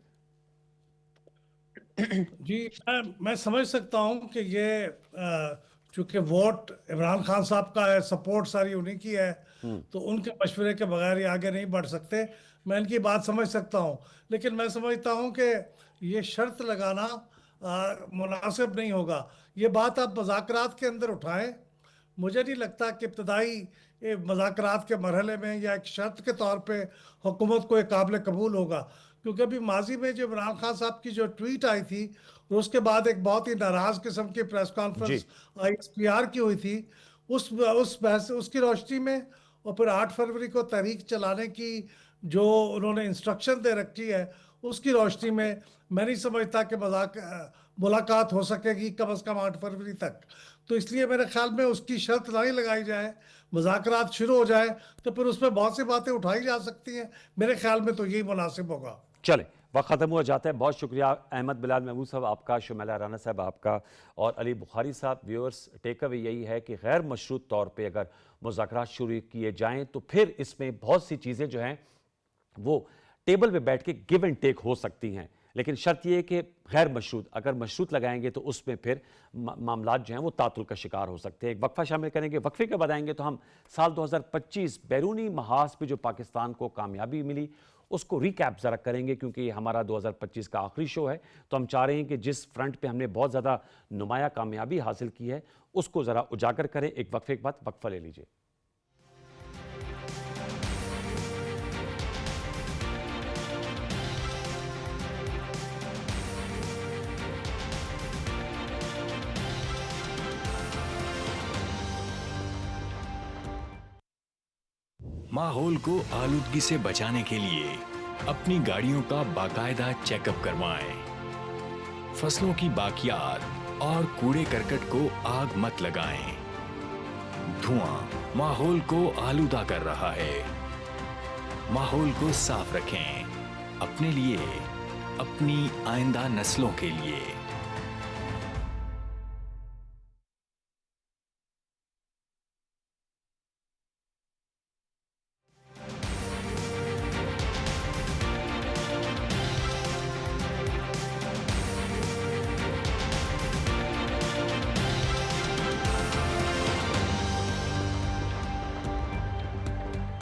जी, मैं समझ सकता हूँ कि ये चूंकि वोट इमरान खान साहब का है, सपोर्ट सारी उन्हीं की है, तो उनके मशवरे के बगैर ये आगे नहीं बढ़ सकते। मैं इनकी बात समझ सकता हूँ, लेकिन मैं समझता हूँ कि ये शर्त लगाना मुनासिब नहीं होगा। ये बात आप मुज़ाकरात के अंदर उठाएं। मुझे नहीं लगता कि इब्तदाई मुज़ाकरात के मरहले में या एक शर्त के तौर पे हुकूमत को एक काबिल कबूल होगा, क्योंकि अभी माजी में जो इमरान खान साहब की जो ट्वीट आई थी, और उसके बाद एक बहुत ही नाराज किस्म की प्रेस जी कॉन्फ्रेंस ISPR की हुई थी, उस बहस उसकी रोशनी में, और फिर 8 फरवरी को तहरीक चलाने की जो उन्होंने इंस्ट्रक्शन दे रखी है, उसकी रोशनी में मैं नहीं समझता कि मुलाकात हो सकेगी कम अज़ कम 8 फरवरी तक। तो इसलिए मेरे ख्याल में उसकी शर्त नहीं लगाई जाए, मुज़ाकरात शुरू हो जाए, तो फिर उसमें बहुत सी बातें उठाई जा सकती हैं। मेरे ख्याल में तो यही मुनासिब होगा। चले, वक्त ख़त्म हुआ जाता है। बहुत शुक्रिया अहमद बिलाल महबूब साहब आपका, शुमैला राना साहब आपका, और अली बुखारी साहब। व्यूअर्स, टेक अवे यही है कि गैर मशरूत तौर पे अगर मुज़ाकरात शुरू किए जाएं तो फिर इसमें बहुत सी चीज़ें जो हैं वो टेबल पे बैठ के गिव एंड टेक हो सकती हैं, लेकिन शर्त यह है कि गैर मशरूत, अगर मशरूत लगाएंगे तो उसमें फिर मामलात जो हैं वो तातुल का शिकार हो सकते हैं। एक वक्फा शामिल करेंगे, वक्फे के बाद आएंगे तो हम साल 2025 बैरूनी महाज पे जो पाकिस्तान को कामयाबी मिली उसको रिकैप ज़रा करेंगे, क्योंकि ये हमारा 2025 का आखिरी शो है। तो हम चाह रहे हैं कि जिस फ्रंट पे हमने बहुत ज़्यादा नुमाया कामयाबी हासिल की है उसको ज़रा उजागर करें। एक वक्फे के बाद वक्फा ले लीजिए। माहौल को आलूदगी से बचाने के लिए अपनी गाड़ियों का बाकायदा चेकअप करवाएं। फसलों की बाकियात और कूड़े करकट को आग मत लगाएं। धुआं माहौल को आलूदा कर रहा है। माहौल को साफ रखें, अपने लिए, अपनी आइंदा नस्लों के लिए।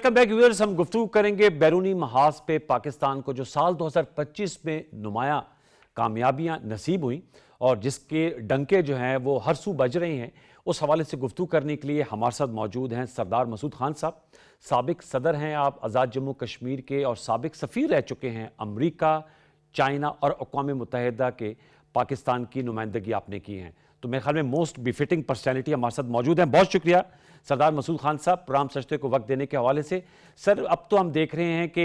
Welcome back viewers. हम गुफ्तगू करेंगे बैरूनी महाज पे पाकिस्तान को जो साल 2025 में नुमाया कामयाबियां नसीब हुई और जिसके डंके जो हैं वो हर सू बज रहे हैं, उस हवाले से गुफ्तगू करने के लिए हमारे साथ मौजूद हैं सरदार मसूद खान साहब। साबिक सदर हैं आप आज़ाद जम्मू कश्मीर के और साबिक सफ़ीर रह चुके हैं अमरीका, चाइना और अक़वाम मुत्तहिदा के। पाकिस्तान की नुमाइंदगी आपने की है, तो मेरे ख्याल में मोस्ट बिफिटिंग पर्सनैलिटी हमारे साथ मौजूद हैं। बहुत शुक्रिया सरदार मसूद खान साहब प्रोग्राम सजते को वक्त देने के हवाले से। सर, अब तो हम देख रहे हैं कि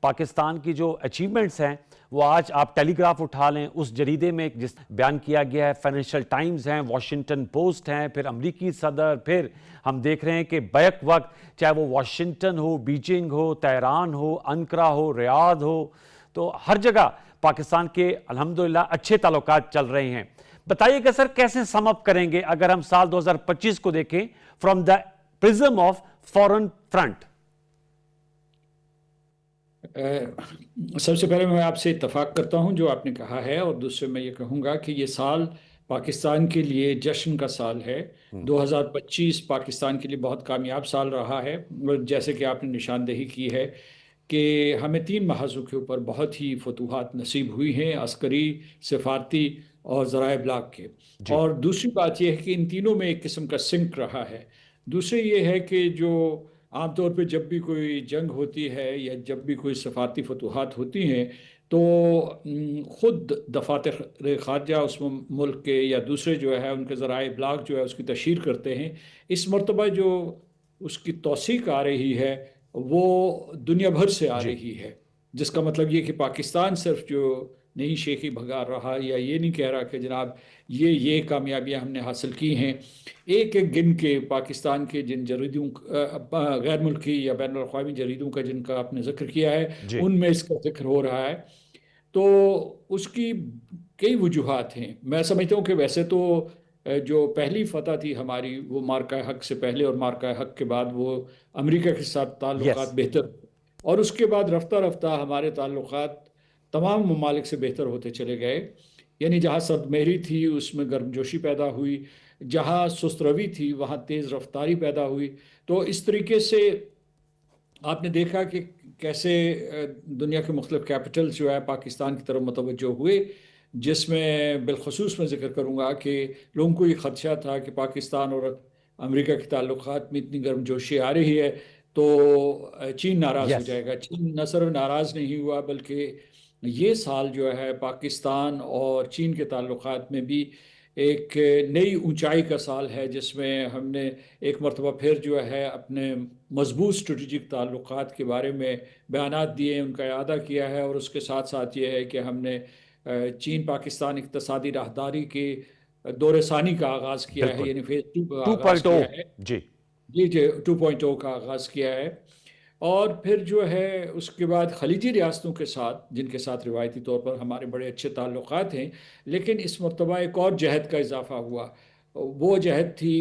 पाकिस्तान की जो अचीवमेंट्स हैं वो आज आप टेलीग्राफ उठा लें, उस जरीदे में जिस बयान किया गया है, फाइनेंशियल टाइम्स हैं, वाशिंगटन पोस्ट हैं, फिर अमरीकी सदर, फिर हम देख रहे हैं कि बैक वक्त चाहे वो वाशिंगटन हो, बीजिंग हो, तेहरान हो, अंकरा हो, रियाद हो, तो हर जगह पाकिस्तान के अल्हम्दुलिल्लाह अच्छे ताल्लुकात चल रहे हैं। बताइएगा सर, कैसे सम अप करेंगे अगर हम साल 2025 को देखें from the prism of foreign front? सबसे पहले मैं आपसे इत्तफाक करता हूं जो आपने कहा है, और दूसरे मैं ये कहूँगा कि ये साल पाकिस्तान के लिए जश्न का साल है। 2025 पाकिस्तान के लिए बहुत कामयाब साल रहा है। और जैसे कि आपने निशानदेही की है कि हमें 3 महाजों के ऊपर बहुत ही फतूहात नसीब हुई हैं, अस्करी, सिफारती और ज़राए इब्लाग के। और दूसरी बात यह है कि इन तीनों में एक किस्म का सिंक रहा है। दूसरी ये है कि जो आमतौर पे जब भी कोई जंग होती है या जब भी कोई सफारती फतूहात होती हैं तो ख़ुद दफातर ख़ारजा उस मुल्क के या दूसरे जो है उनके ज़राए इब्लाग जो है उसकी तशहीर करते हैं। इस मरतबा जो उसकी तौसीक आ रही है वो दुनिया भर से आ रही है, जिसका मतलब ये कि पाकिस्तान सिर्फ जो नई शेखी भगा रहा या ये नहीं कह रहा कि जनाब ये कामयाबियां हमने हासिल की हैं। एक एक गिन के पाकिस्तान के जिन जरीदों, गैर मुल्की या बैन अवी जरीदों का जिनका आपने जिक्र किया है, उनमें इसका जिक्र हो रहा है। तो उसकी कई वजूहात हैं। मैं समझता हूँ कि वैसे तो जो पहली फतह थी हमारी वो मार्का हक से पहले और मार्का हक के बाद वो अमेरिका के साथ ताल्लुकात बेहतर, और उसके बाद रफ्ता रफ्ता हमारे ताल्लुकात तमाम ममालिक से बेहतर होते चले गए। यानी जहाँ सदमेहरी थी उसमें गर्मजोशी पैदा हुई, जहाँ सुस्त रवी थी वहाँ तेज़ रफ्तारी पैदा हुई। तो इस तरीके से आपने देखा कि कैसे दुनिया के मुख्तलिफ कैपिटल्स जो है पाकिस्तान की तरफ मुतवज्जो हुए, जिसमें बिलखसूस मैं जिक्र करूँगा कि लोगों को ये खदशा था कि पाकिस्तान और अमेरिका के ताल्लुकात में इतनी गर्मजोशी आ रही है तो चीन नाराज़ हो जाएगा। चीन न सिर्फ नाराज़ नहीं हुआ बल्कि ये साल जो है पाकिस्तान और चीन के ताल्लुकात में भी एक नई ऊंचाई का साल है, जिसमें हमने एक मरतबा फिर जो है अपने मजबूत स्ट्रेटजिक ताल्लुकात के बारे में बयानात दिए, उनका इआदा किया है। और उसके साथ साथ ये है कि हमने चीन पाकिस्तान इक़्तिसादी राहदारी के दौरे सानी का आगाज़ किया है, यानी फेज़ 2 का आगाज़ किया है। जी 2.0 का आगाज़ किया है। और फिर जो है उसके बाद खलीजी रियासतों के साथ, जिनके साथ रिवायती तौर पर हमारे बड़े अच्छे ताल्लुकात हैं, लेकिन इस मरतबा एक और जहद का इजाफा हुआ। वो जहद थी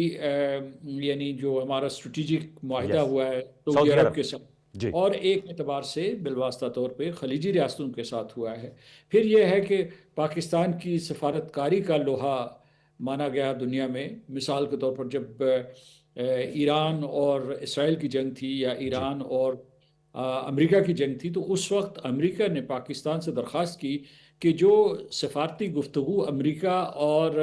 यानी जो हमारा स्ट्रेटजिक मुआहिदा हुआ है सऊदी अरब के साथ। जी। और एक एतबार से बिलवास्ता तौर पे खलीजी रियासतों के साथ हुआ है। फिर यह है कि पाकिस्तान की सफारतकारी का लोहा माना गया दुनिया में। मिसाल के तौर पर जब ईरान और इसराइल की जंग थी या जी। ईरान और अमेरिका की जंग थी, तो उस वक्त अमेरिका ने पाकिस्तान से दरख्वास्त की कि जो सफारती गुफ्तगू अमेरिका और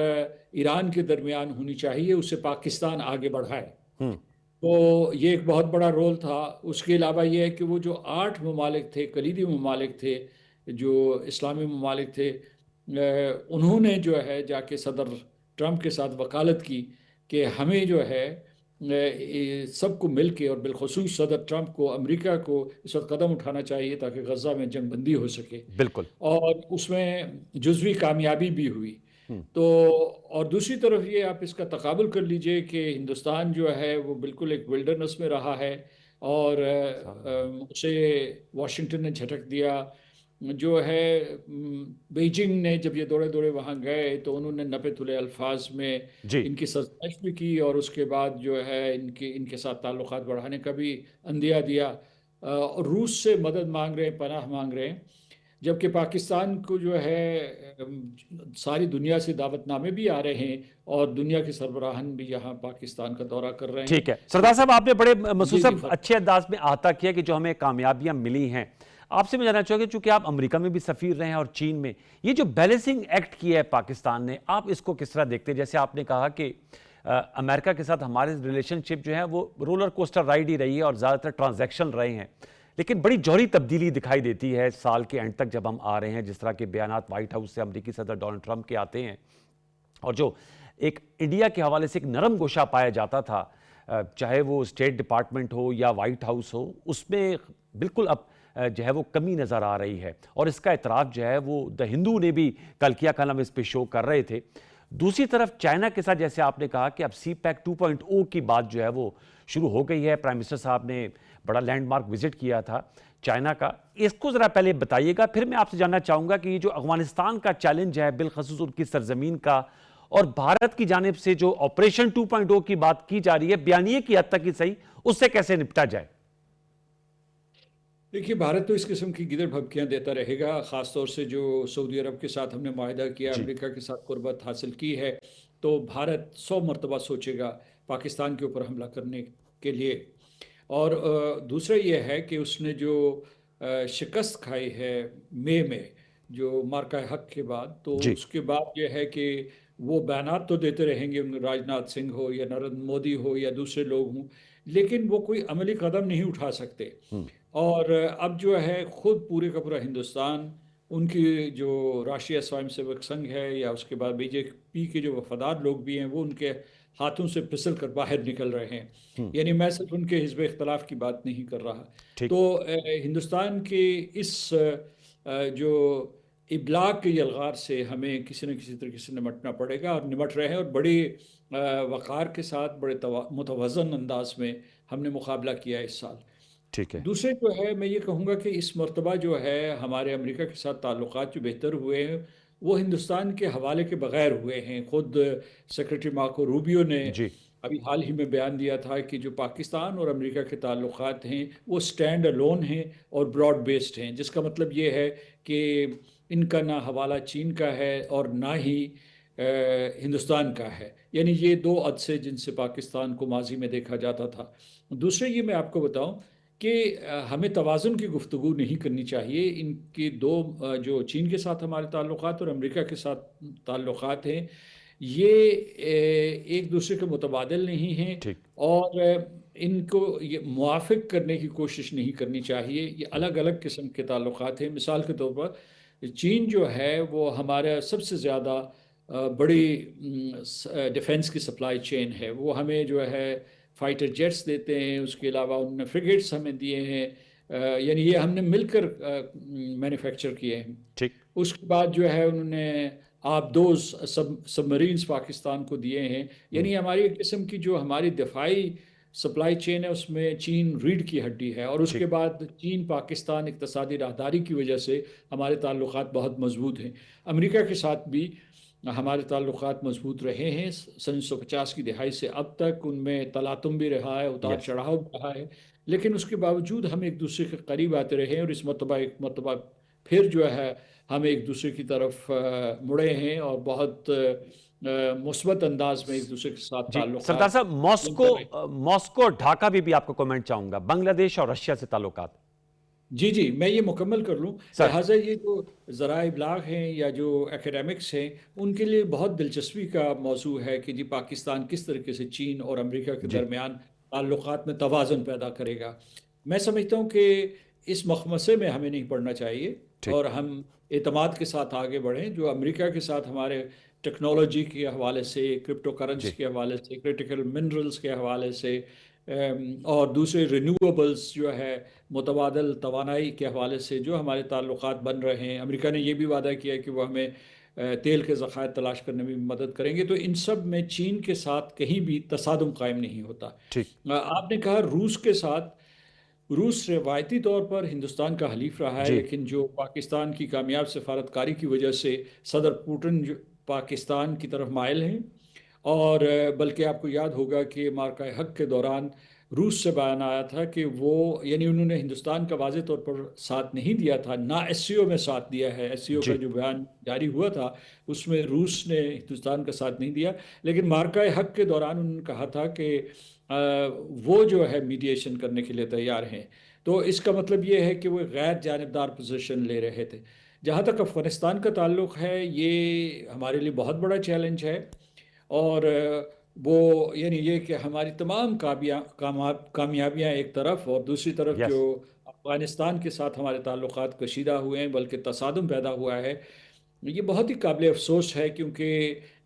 ईरान के दरमियान होनी चाहिए उसे पाकिस्तान आगे बढ़ाए। हम्म। तो ये एक बहुत बड़ा रोल था। उसके अलावा ये है कि वो जो 8 ममालिक थे, कलीदी ममालिक थे, जो इस्लामी ममालिक थे, उन्होंने जो है जाके सदर ट्रंप के साथ वकालत की कि हमें जो है सबको मिल के और बिलखसूस सदर ट्रंप को, अमेरिका को इस वक्त कदम उठाना चाहिए ताकि गजा में जंग बंदी हो सके। बिल्कुल। और उसमें जुज़वी कामयाबी भी हुई। हम्म। तो और दूसरी तरफ ये आप इसका तकाबुल कर लीजिए कि हिंदुस्तान जो है वो बिल्कुल एक विल्डरनेस में रहा है और उसे वाशिंगटन ने झटक दिया। जो है बीजिंग ने जब ये दौड़े दौड़े वहाँ गए तो उन्होंने नपे तुले अल्फाज में जी। इनकी सरजश भी की और उसके बाद जो है इनके साथ ताल्लुकात बढ़ाने का भी अंदिया दिया। और रूस से मदद मांग रहे हैं, पनाह मांग रहे हैं, जबकि पाकिस्तान को जो है सारी दुनिया से दावतनामे भी आ रहे हैं और दुनिया के सरबराहान भी यहाँ पाकिस्तान का दौरा कर रहे हैं। ठीक है सरदार साहब, आपने बड़े मसूस जी, अच्छे अंदाज में अहाता किया कि जो हमें कामयाबियां मिली हैं। आपसे मैं जानना चाहूंगा, चूंकि आप अमेरिका में भी सफीर रहे हैं और चीन में, ये जो बैलेंसिंग एक्ट किया है पाकिस्तान ने, आप इसको किस तरह देखते हैं? जैसे आपने कहा कि अमेरिका के साथ हमारे रिलेशनशिप जो है वो रोलर कोस्टर राइड ही रही है और ज़्यादातर ट्रांजैक्शन रहे हैं, लेकिन बड़ी जौहरी तब्दीली दिखाई देती है साल के एंड तक जब हम आ रहे हैं, जिस तरह के बयानात व्हाइट हाउस से अमेरिकी सदर डोनाल्ड ट्रंप के आते हैं, और जो एक इंडिया के हवाले से एक नरम गोशा पाया जाता था, चाहे वो स्टेट डिपार्टमेंट हो या वाइट हाउस हो, उसमें बिल्कुल अब जो है वो कमी नज़र आ रही है। और इसका एतराफ़ जो है वो द हिंदू ने भी कल किया, कल हम इस पे शो कर रहे थे। दूसरी तरफ चाइना के साथ जैसे आपने कहा कि अब सी पैक 2.0 की बात जो है वो शुरू हो गई है। प्राइम मिनिस्टर साहब ने बड़ा लैंडमार्क विजिट किया था चाइना का, इसको ज़रा पहले बताइएगा, फिर मैं आपसे जानना चाहूँगा कि ये जो अफगानिस्तान का चैलेंज है बिलखसूस उनकी सरजमीन का, और भारत की जानिब से जो ऑपरेशन 2.0 की बात की जा रही है, बयानिए की हद तक ही सही, उससे कैसे निपटा जाए? देखिए, भारत तो इस किस्म की गिदड़ भभकियाँ देता रहेगा, ख़ासतौर से जो सऊदी अरब के साथ हमने माहिदा किया, जी। अमेरिका के साथ कुर्बत हासिल की है, तो भारत 100 मरतबा सोचेगा पाकिस्तान के ऊपर हमला करने के लिए। और दूसरा ये है कि उसने जो शिकस्त खाई है मई में जो मार्का हक के बाद, तो जी। उसके बाद ये है कि वो बयानात तो देते रहेंगे, राजनाथ सिंह हो या नरेंद्र मोदी हो या दूसरे लोग हों, लेकिन वो कोई अमली कदम नहीं उठा सकते। और अब जो है खुद पूरे का पूरा हिंदुस्तान, उनकी जो राष्ट्रीय स्वयंसेवक संघ है या उसके बाद बीजेपी के जो वफादार लोग भी हैं, वो उनके हाथों से फिसल कर बाहर निकल रहे हैं। यानी मैं सिर्फ उनके हिज़्ब इख्तलाफ की बात नहीं कर रहा। ठीक। तो हिंदुस्तान के इस जो इब्लाग के यलगार से हमें किसी न किसी तरीके से निमटना पड़ेगा और निमट रहे हैं, और बड़ी वक़ार के साथ, बड़े मुतवज़्ज़न अंदाज में हमने मुकाबला किया इस साल। ठीक है। दूसरे जो है, मैं ये कहूँगा कि इस मर्तबा जो है हमारे अमेरिका के साथ ताल्लुकात जो बेहतर हुए हैं वो हिंदुस्तान के हवाले के बगैर हुए हैं। खुद सेक्रेटरी मार्को रूबियो ने जी। अभी हाल ही में बयान दिया था कि जो पाकिस्तान और अमेरिका के ताल्लुकात हैं वो स्टैंड अलोन हैं और ब्रॉड बेस्ड हैं, जिसका मतलब ये है कि इनका ना हवाला चीन का है और ना ही हिंदुस्तान का है। यानी ये दो अदसे जिनसे पाकिस्तान को माजी में देखा जाता था। दूसरे ये मैं आपको बताऊं कि हमें तवाज़ुन की गुफ्तगू नहीं करनी चाहिए। इनकी दो जो चीन के साथ हमारे ताल्लुकात और अमेरिका के साथ ताल्लुकात हैं, ये एक दूसरे के मुतबादिल नहीं हैं, ठीक। और इनको ये मुआफ़िक करने की कोशिश नहीं करनी चाहिए। ये अलग अलग किस्म के ताल्लुकात हैं। मिसाल के तौर पर चीन जो है वो हमारा सबसे ज़्यादा बड़ी डिफेंस की सप्लाई चेन है। वो हमें जो है फाइटर जेट्स देते हैं, उसके अलावा उन्होंने फ्रिगेट्स हमें दिए हैं, यानी ये हमने मिलकर मैन्युफैक्चर किए हैं। ठीक। उसके बाद जो है उन्होंने आबदोज सबमरीन्स पाकिस्तान को दिए हैं। यानी हमारी एक किस्म की जो हमारी दिफाई सप्लाई चेन है उसमें चीन रीढ़ की हड्डी है। और उसके ठीक। बाद चीन पाकिस्तान इक़्तिसादी राहदारी की वजह से हमारे ताल्लुकात बहुत मजबूत हैं। अमेरिका के साथ भी हमारे ताल्लुकात मजबूत रहे हैं। सन 1950 की दहाई से अब तक उनमें तलातुम भी रहा है, उतार चढ़ाव भी रहा है, लेकिन उसके बावजूद हम एक दूसरे के करीब आते रहे और इस मरतबा फिर जो है हम एक दूसरे की तरफ मुड़े हैं और बहुत मुस्बत अंदाज में एक दूसरे के साथ जी सरदार ताल्लुकात साहब, मॉस्को और ढाका भी आपको कमेंट चाहूंगा, बांग्लादेश और रशिया से ताल्लुकात। जी जी, मैं ये मुकम्मल कर लूँ। सर। लिहाजा ये जो ज़राए इब्लाग हैं या जो एकेडमिक्स हैं, उनके लिए बहुत दिलचस्पी का मौजू है कि जी पाकिस्तान किस तरीके से चीन और अमेरिका के जी। दरमियान ताल्लुकात में तवाज़ुन पैदा करेगा। मैं समझता हूँ कि इस मखमसे में हमें नहीं पड़ना चाहिए ठीक। और हम एतमाद के साथ आगे बढ़ें। जो अमेरिका के साथ हमारे टेक्नोलॉजी के हवाले से, क्रिप्टो करेंसी जी। के हवाले से, क्रिटिकल मिनरल्स के हवाले से और दूसरे रिन्यूएबल्स जो है मुतबादल तवानाई के हवाले से जो हमारे ताल्लुकात बन रहे हैं। अमेरिका ने यह भी वादा किया है कि वह हमें तेल के ज़खायर तलाश करने में भी मदद करेंगे। तो इन सब में चीन के साथ कहीं भी तसादुम कायम नहीं होता। ठीक। आपने कहा रूस के साथ, रूस रिवायती तौर पर हिंदुस्तान का हलीफ रहा है, जी। लेकिन जो पाकिस्तान की कामयाब सफारतकारी की वजह से सदर पुतिन जो पाकिस्तान की तरफ माइल हैं और बल्कि आपको याद होगा कि मार्का हक के दौरान रूस से बयान आया था कि वो यानी उन्होंने हिंदुस्तान का वाज़ेह तौर पर साथ नहीं दिया था, ना एससीओ में साथ दिया है। एससीओ का जी। जो बयान जारी हुआ था उसमें रूस ने हिंदुस्तान का साथ नहीं दिया, लेकिन मार्का हक के दौरान उन्होंने कहा था कि वो जो है मीडिएशन करने के लिए तैयार हैं। तो इसका मतलब ये है कि वो गैर जानिबदार पोजीशन ले रहे थे। जहाँ तक अफ़गानिस्तान का ताल्लुक़ है, ये हमारे लिए बहुत बड़ा चैलेंज है और वो यानी ये कि हमारी तमाम कामयाबियाँ एक तरफ और दूसरी तरफ यस। जो अफ़गानिस्तान के साथ हमारे ताल्लुकात कशीदा हुए हैं, बल्कि तसादुम पैदा हुआ है, ये बहुत ही काबिल अफसोस है क्योंकि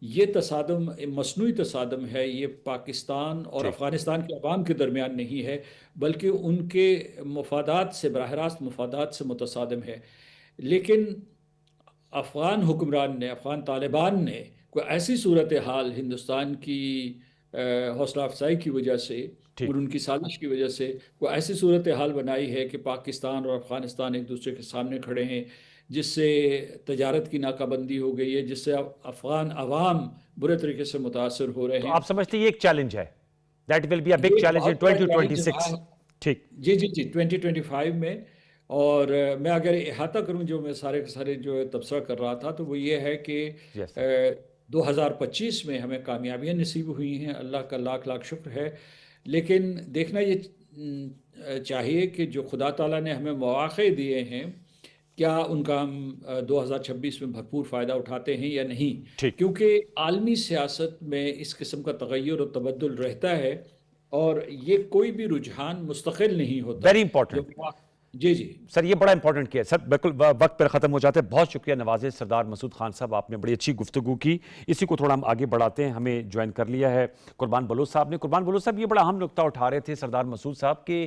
ये तसादुम मसनूई तसादुम है। ये पाकिस्तान और ठीक। अफ़गानिस्तान के अवाम के दरमियान नहीं है, बल्कि उनके मफादात से, बराह रास्त मफादात से मुतसादिम है। लेकिन अफ़गान हुक्मरान ने, अफ़गान तालिबान ने कोई ऐसी सूरत हाल हिंदुस्तान की हौसला अफजाई की वजह से ठीक। और उनकी साजिश की वजह से कोई ऐसी सूरत हाल बनाई है कि पाकिस्तान और अफ़गानिस्तान एक दूसरे के सामने खड़े हैं, जिससे तजारत की नाकाबंदी हो गई है, जिससे अफ़गान अवाम बुरे तरीके से मुतासर हो रहे तो हैं। आप समझते हैं ये एक चैलेंज है, that will be a big ये चैलेंज इन बहुत बड़ा चैलेंज 2026। है। ठीक। जी जी जी, 2025 में। और मैं अगर अहाता करूं जो मैं सारे के सारे जो तबसरा कर रहा था, तो वो ये है कि यस। 2025 में हमें कामयाबियां नसीब हुई हैं, अल्लाह का लाख लाख शुक्र है। लेकिन देखना ये चाहिए कि जो खुदा ताला ने हमें मौक़े दिए हैं, क्या उनका हम 2026 में भरपूर फ़ायदा उठाते हैं या नहीं। ठीक। क्योंकि आलमी सियासत में इस किस्म का तगय्युर और तबद्दुल रहता है और ये कोई भी रुझान मुस्तकिल नहीं होता। Very important. जी जी सर, ये बड़ा इंपॉर्टेंट किया सर, बिल्कुल वक्त पर ख़त्म हो जाते हैं। बहुत शुक्रिया नवाज़े सरदार मसूद खान साहब, आपने बड़ी अच्छी गुफ्तगू की। इसी को थोड़ा हम आगे बढ़ाते हैं, हमें ज्वाइन कर लिया है कुर्बान बलोच साहब ने। कुर्बान बलोच साहब, ये बड़ा अहम नुकता उठा रहे थे सरदार मसूद साहब कि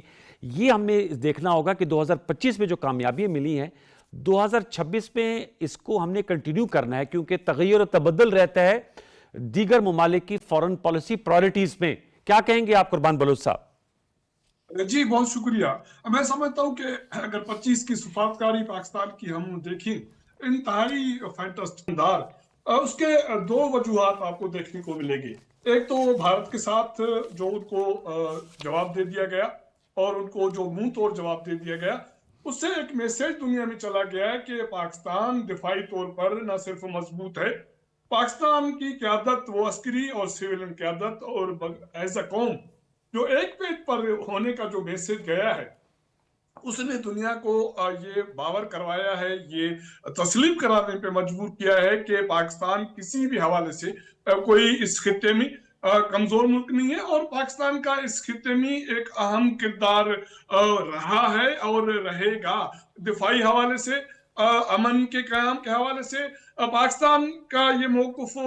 ये हमें देखना होगा कि 2025 में जो कामयाबियाँ मिली हैं, 2026 में इसको हमने कंटिन्यू करना है, क्योंकि तगय्युर और तबद्दुल रहता है दीगर ममालिक की फॉरेन पॉलिसी प्रायोरिटीज़ में। क्या कहेंगे आप कुर्बान बलोच साहब? जी बहुत शुक्रिया। मैं समझता हूँ कि अगर 25 की सफारतकारी पाकिस्तान की हम देखें, इंतहाई फैंटास्टिक उसके दो वजूहात आपको देखने को मिलेगी। एक तो भारत के साथ जो उनको जवाब दे दिया गया और उनको जो मुंह तोड़ जवाब दे दिया गया, उससे एक मैसेज दुनिया में चला गया है कि पाकिस्तान दिफाई तौर पर न सिर्फ मजबूत है, पाकिस्तान की क़यादत, वो अस्करी और सिविलियन क़यादत और एज अ कौम जो एक पेज पर होने का जो मैसेज गया है, उसने दुनिया को ये बावर करवाया है, ये तस्लीम कराने पे मजबूर किया है कि पाकिस्तान किसी भी हवाले से कोई इस खित्ते में कमजोर मुल्क नहीं है और पाकिस्तान का इस खित्ते में एक अहम किरदार रहा है और रहेगा। दिफाई हवाले से, अमन के क़याम के हवाले से पाकिस्तान का ये मौक़िफ़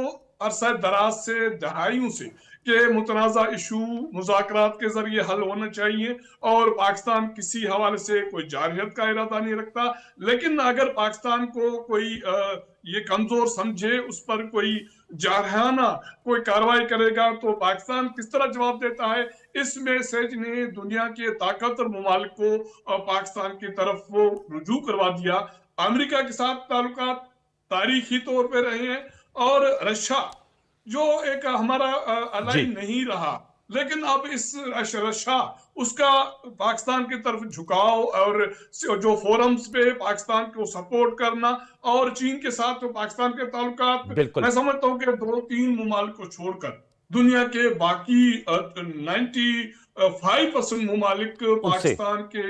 अरसा दराज से, दहाइयों से, कि मुतनाज़ा इशू मुज़ाकरात के जरिए हल होना चाहिए और पाकिस्तान किसी हवाले से कोई जारहियत का इरादा नहीं रखता। लेकिन अगर पाकिस्तान को कोई ये कमजोर समझे, उस पर कोई जारहाना कोई कार्रवाई करेगा, तो पाकिस्तान किस तरह जवाब देता है। इस मैसेज ने दुनिया के ताकतवर ममालिक को पाकिस्तान की तरफ वो रुजू करवा दिया। अमेरिका के साथ ताल्लुकात तारीखी तौर पर रहे हैं और रशिया जो एक हमारा अलाई नहीं रहा, लेकिन अब इस शाह उसका पाकिस्तान की तरफ झुकाव और जो फोरम्स पे पाकिस्तान को सपोर्ट करना और चीन के साथ तो पाकिस्तान के ताल्लुकात, बिल्कुल। मैं समझता हूँ कि 2-3 ममालिक को छोड़कर दुनिया के बाकी 95% ममालिक उनसे पाकिस्तान के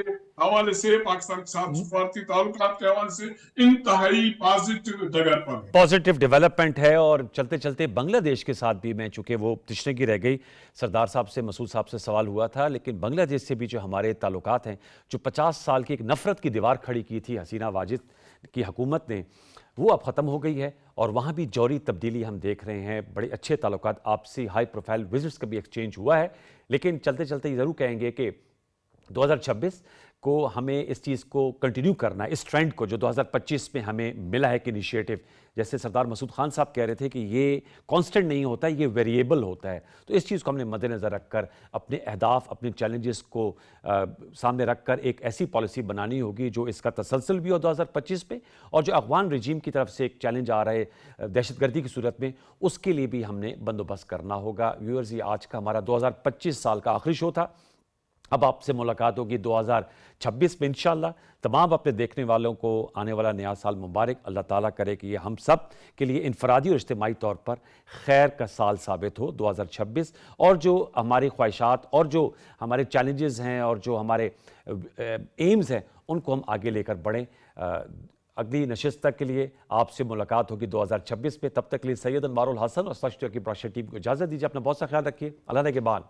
हवाले से, पाकिस्तान के साथ सफारती ताल्लुकात के हवाले से इंतहाई पॉजिटिव जगह पर है। पॉजिटिव डेवलपमेंट है। और चलते चलते बांग्लादेश के साथ भी, मैं चूंकि वो तशरीह रह गई, सरदार साहब से, मसूद साहब से सवाल हुआ था, लेकिन बांग्लादेश से भी जो हमारे ताल्लुकात हैं, जो 50 साल की एक नफरत की दीवार खड़ी की थी हसीना वाजिद की हुकूमत ने, वो अब ख़त्म हो गई है। और वहाँ भी जौहरी तब्दीली हम देख रहे हैं, बड़े अच्छे ताल्लुकात, आपसी हाई प्रोफाइल विजिट्स का भी एक्सचेंज हुआ है। लेकिन चलते चलते ये ज़रूर कहेंगे कि 2026 को हमें इस चीज़ को कंटिन्यू करना है, इस ट्रेंड को जो 2025 में हमें मिला है कि इनिशिएटिव, जैसे सरदार मसूद खान साहब कह रहे थे कि ये कांस्टेंट नहीं होता, ये वेरिएबल होता है। तो इस चीज़ को हमने मद्देनज़र रखकर अपने अहदाफ, अपने चैलेंजेस को सामने रखकर एक ऐसी पॉलिसी बनानी होगी जो इसका तसलसल भी हो 2025 में, और जो अफगान रजीम की तरफ से एक चैलेंज आ रहा है दहशतगर्दी की सूरत में, उसके लिए भी हमने बंदोबस्त करना होगा। व्यूअर्स, ये आज का हमारा 2025 साल का आखिरी शो था। अब आपसे मुलाकात होगी 2026 में इंशाल्लाह। तमाम अपने देखने वालों को आने वाला नया साल मुबारक। अल्लाह ताला करे कि ये हम सब के लिए इनफरादी और इज्तिमाई तौर पर खैर का साल साबित हो 2026, और जो हमारी ख्वाहिशात और जो हमारे चैलेंजेस हैं और जो हमारे एम्स हैं, उनको हम आगे लेकर बढ़ें। अगली नशिस्त तक के लिए आपसे मुलाकात होगी 2026 में। तब तक के लिए सैयद अनवारुल हसन और सच की ब्रॉडकास्ट टीम को इजाज़त दीजिए। अपना बहुत सा ख्याल रखिए। अल्लाह ने के बाद।